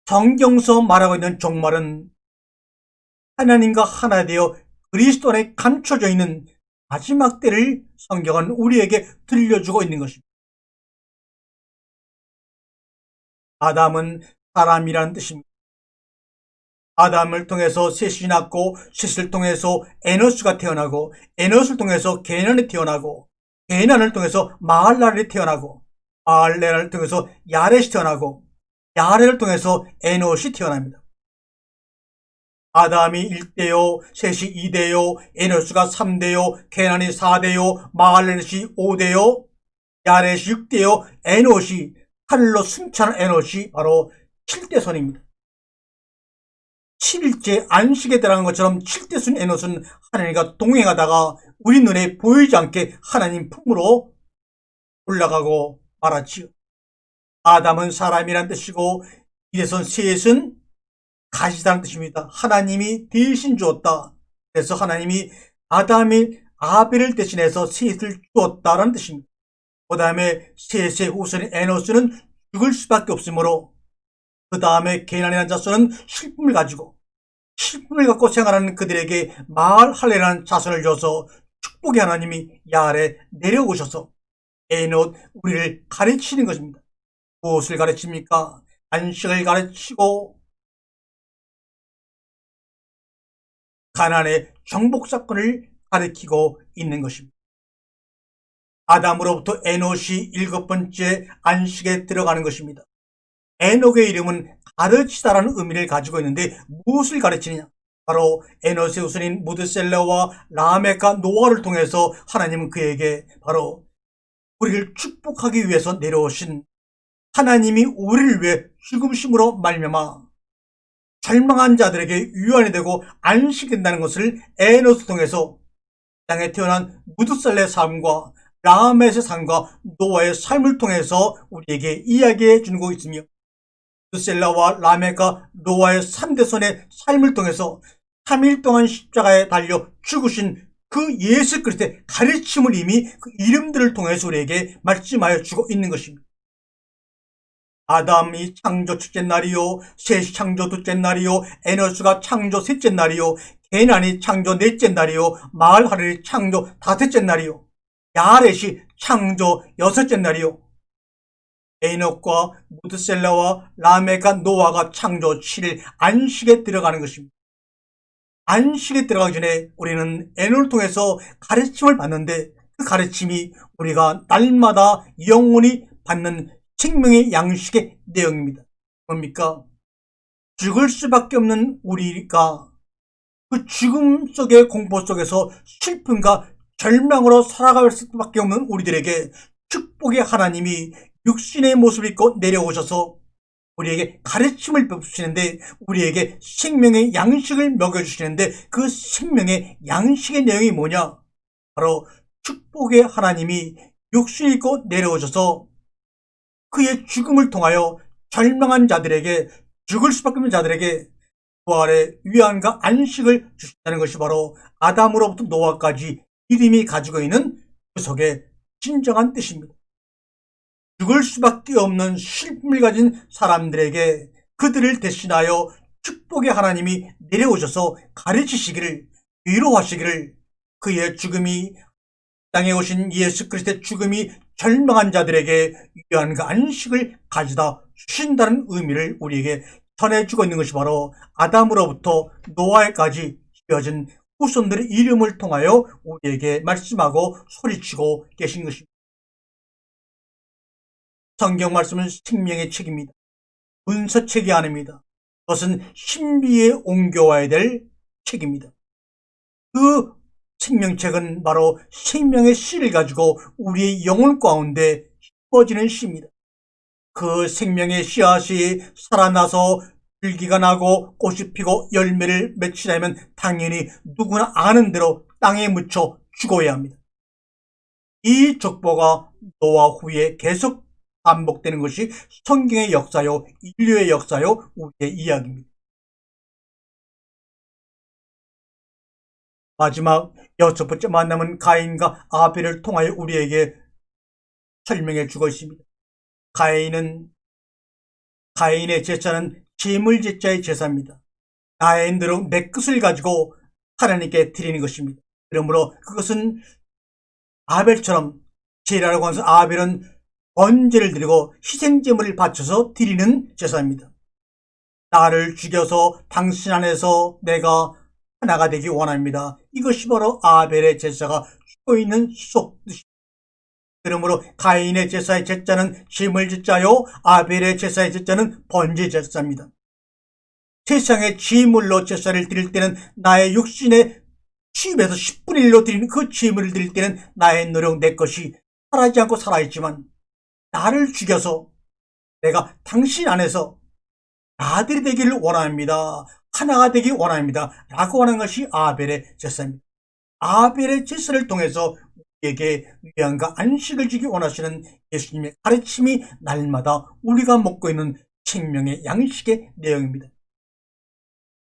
성경서 말하고 있는 종말은 하나님과 하나 되어 그리스도 안에 감춰져 있는 마지막 때를 성경은 우리에게 들려주고 있는 것입니다. 아담은 사람이라는 뜻입니다. 아담을 통해서 셋이 낳고 셋을 통해서 에노스가 태어나고 에노스를 통해서 게난이 태어나고 게난을 통해서 마할랄이 태어나고 마할랄을 통해서 야렛이 태어나고 야렛을 통해서 에노스이 태어납니다. 아담이 1대요, 셋이 2대요, 에노스가 3대요, 게난이 4대요, 마할랄이 5대요, 야렛이 6대요, 에노스이 하늘로 승천한 에노스이 바로 7대손입니다. 7일째 안식에 들어간 것처럼 7대손 에노스는 하나님과 동행하다가 우리 눈에 보이지 않게 하나님 품으로 올라가고 말았지요. 아담은 사람이란 뜻이고 이대손 셋은 가시다는 뜻입니다. 하나님이 대신 주었다. 그래서 하나님이 아담이 아벨을 대신해서 셋을 주었다는 뜻입니다. 그 다음에 셋의 후손인 에노스는 죽을 수밖에 없으므로 그 다음에 게난이라는 자손은 슬픔을 갖고 생활하는 그들에게 마할랄이라는 자손을 줘서 축복의 하나님이 야알에 내려오셔서 에녹 우리를 가르치는 것입니다. 무엇을 가르칩니까? 안식을 가르치고 가나안의 정복 사건을 가르치고 있는 것입니다. 아담으로부터 에녹이 7번째 안식에 들어가는 것입니다. 에녹의 이름은 가르치다라는 의미를 가지고 있는데 무엇을 가르치느냐? 바로 에녹의 후손인 무드셀라와 라멕과 노아를 통해서 하나님은 그에게 바로 우리를 축복하기 위해서 내려오신, 하나님이 우리를 위해 죽으심으로 말미암아 절망한 자들에게 위안이 되고 안식이 된다는 것을 에녹을 통해서 땅에 태어난 무드셀라의 삶과 라멕의 삶과 노아의 삶을 통해서 우리에게 이야기해 주고 있으며, 셀라와 라멕과 노아의 3대손의 삶을 통해서 3일 동안 십자가에 달려 죽으신 그 예수 그리스도의 가르침을 이미 그 이름들을 통해서 우리에게 말씀하여 주고 있는 것입니다. 아담이 창조 첫째 날이요, 셋이 창조 둘째 날이요, 에노스가 창조 셋째 날이요, 게난이 창조 넷째 날이요, 마을하엘이 창조 다섯째 날이요, 야렛이 창조 여섯째 날이요, 에녹과 무드셀라와 라멕과 노아가 창조 7일 안식에 들어가는 것입니다. 안식에 들어가기 전에 우리는 에녹을 통해서 가르침을 받는데 그 가르침이 우리가 날마다 영원히 받는 생명의 양식의 내용입니다. 뭡니까? 죽을 수밖에 없는 우리가 그 죽음 속의 공포 속에서 슬픔과 절망으로 살아갈 수밖에 없는 우리들에게 축복의 하나님이 육신의 모습을 입고 내려오셔서 우리에게 가르침을 베푸시는데 우리에게 생명의 양식을 먹여주시는데 그 생명의 양식의 내용이 뭐냐? 바로 축복의 하나님이 육신을 입고 내려오셔서 그의 죽음을 통하여 절망한 자들에게, 죽을 수밖에 없는 자들에게 부활의 위안과 안식을 주신다는 것이 바로 아담으로부터 노아까지 이름이 가지고 있는 그 속의 진정한 뜻입니다. 죽을 수밖에 없는 슬픔을 가진 사람들에게 그들을 대신하여 축복의 하나님이 내려오셔서 가르치시기를, 위로하시기를, 그의 죽음이, 땅에 오신 예수 그리스도의 죽음이 절망한 자들에게 위안과 안식을 가져다 주신다는 의미를 우리에게 전해주고 있는 것이 바로 아담으로부터 노아에까지 이어진 후손들의 이름을 통하여 우리에게 말씀하고 소리치고 계신 것입니다. 성경 말씀은 생명의 책입니다. 문서책이 아닙니다. 그것은 신비에 옮겨와야 될 책입니다. 그 생명책은 바로 생명의 씨를 가지고 우리의 영혼 가운데 씹어지는 씨입니다. 그 생명의 씨앗이 살아나서 줄기가 나고 꽃이 피고 열매를 맺히려면 당연히 누구나 아는 대로 땅에 묻혀 죽어야 합니다. 이 족보가 노아 후에 계속 반복되는 것이 성경의 역사요, 인류의 역사요, 우리의 이야기입니다. 마지막 여섯 번째 만남은 가인과 아벨을 통하여 우리에게 설명해 주고 있습니다. 가인의 제사는 제물제자의 제사입니다. 나의 노력 내 것을 가지고 하나님께 드리는 것입니다. 그러므로 그것은 아벨처럼 제사라고 하면서 아벨은 번제를 드리고 희생제물을 바쳐서 드리는 제사입니다. 나를 죽여서 당신 안에서 내가 하나가 되기 원합니다. 이것이 바로 아벨의 제사가 주고 있는 속뜻입니다. 그러므로 가인의 제사의 제자는 제물제자요, 아벨의 제사의 제자는 번제제사입니다. 세상의 제물로 제사를 드릴 때는 나의 육신의 10에서 10분의 1로 드리는 그 제물을 드릴 때는 나의 노력, 내 것이 살아있지 않고 살아있지만 나를 죽여서 내가 당신 안에서 아들이 되기를 원합니다. 하나가 되기 원합니다. 라고 하는 것이 아벨의 제사입니다. 아벨의 제사를 통해서 우리에게 위안과 안식을 주기 원하시는 예수님의 가르침이 날마다 우리가 먹고 있는 생명의 양식의 내용입니다.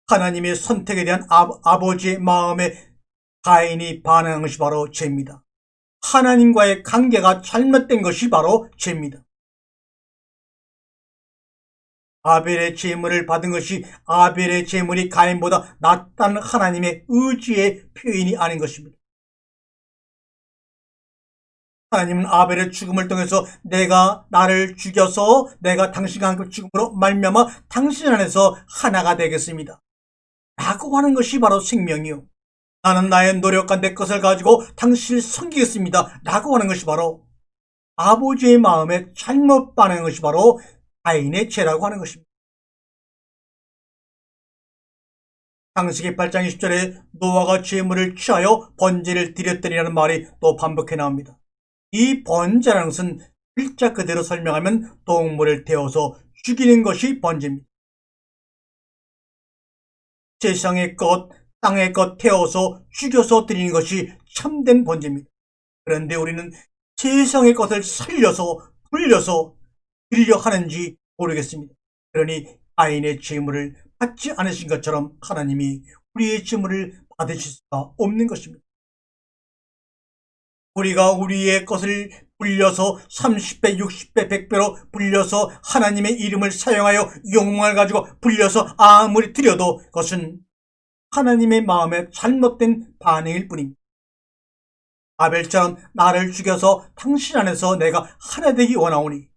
하나님의 선택에 대한 아버지의 마음에 가인이 반응한 것이 바로 죄입니다. 하나님과의 관계가 잘못된 것이 바로 죄입니다. 아벨의 제물을 받은 것이 아벨의 제물이 가인보다 낫다는 하나님의 의지의 표현이 아닌 것입니다. 하나님은 아벨의 죽음을 통해서 내가 나를 죽여서 내가 당신과 함께 죽음으로 말미암아 당신 안에서 하나가 되겠습니다. 라고 하는 것이 바로 생명이요. 나는 나의 노력과 내 것을 가지고 당신을 섬기겠습니다. 라고 하는 것이 바로 아버지의 마음에 잘못 반응한 것이 바로 가인의 죄라고 하는 것입니다. 창세기 8장 20절에 노아가 제물을 취하여 번제를 드렸더니라는 말이 또 반복해 나옵니다. 이 번제라는 것은 글자 그대로 설명하면 동물을 태워서 죽이는 것이 번제입니다. 세상의 것, 땅의 것 태워서 죽여서 드리는 것이 참된 번제입니다. 그런데 우리는 세상의 것을 살려서 불려서 드리려 하는지 모르겠습니다. 그러니 가인의 제물을 받지 않으신 것처럼 하나님이 우리의 제물을 받으실 수가 없는 것입니다. 우리가 우리의 것을 불려서 30배, 60배, 100배로 불려서 하나님의 이름을 사용하여 욕망을 가지고 불려서 아무리 드려도 그것은 하나님의 마음에 잘못된 반응일 뿐입니다. 아벨처럼 나를 죽여서 당신 안에서 내가 하나 되기 원하오니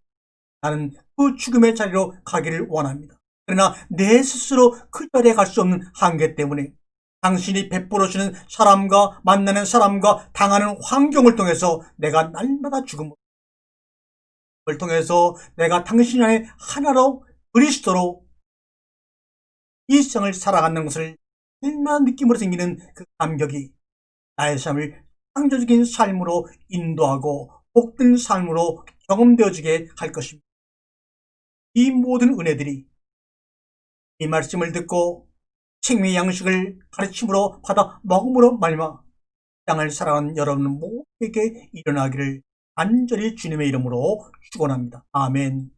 나는 그 죽음의 자리로 가기를 원합니다. 그러나 내 스스로 그 자리에 갈 수 없는 한계 때문에 당신이 베풀어 주는 사람과 만나는 사람과 당하는 환경을 통해서 내가 날마다 죽음을 통해서 내가 당신 안에 하나로 그리스도로 이 세상을 살아가는 것을 얼마나 느낌으로 생기는 그 감격이 나의 삶을 창조적인 삶으로 인도하고 복된 삶으로 경험되어지게 할 것입니다. 이 모든 은혜들이 이 말씀을 듣고 생명의 양식을 가르침으로 받아 먹음으로 말미암아 땅을 살아가는 여러분 모두에게 일어나기를 간절히 주님의 이름으로 축원합니다. 아멘.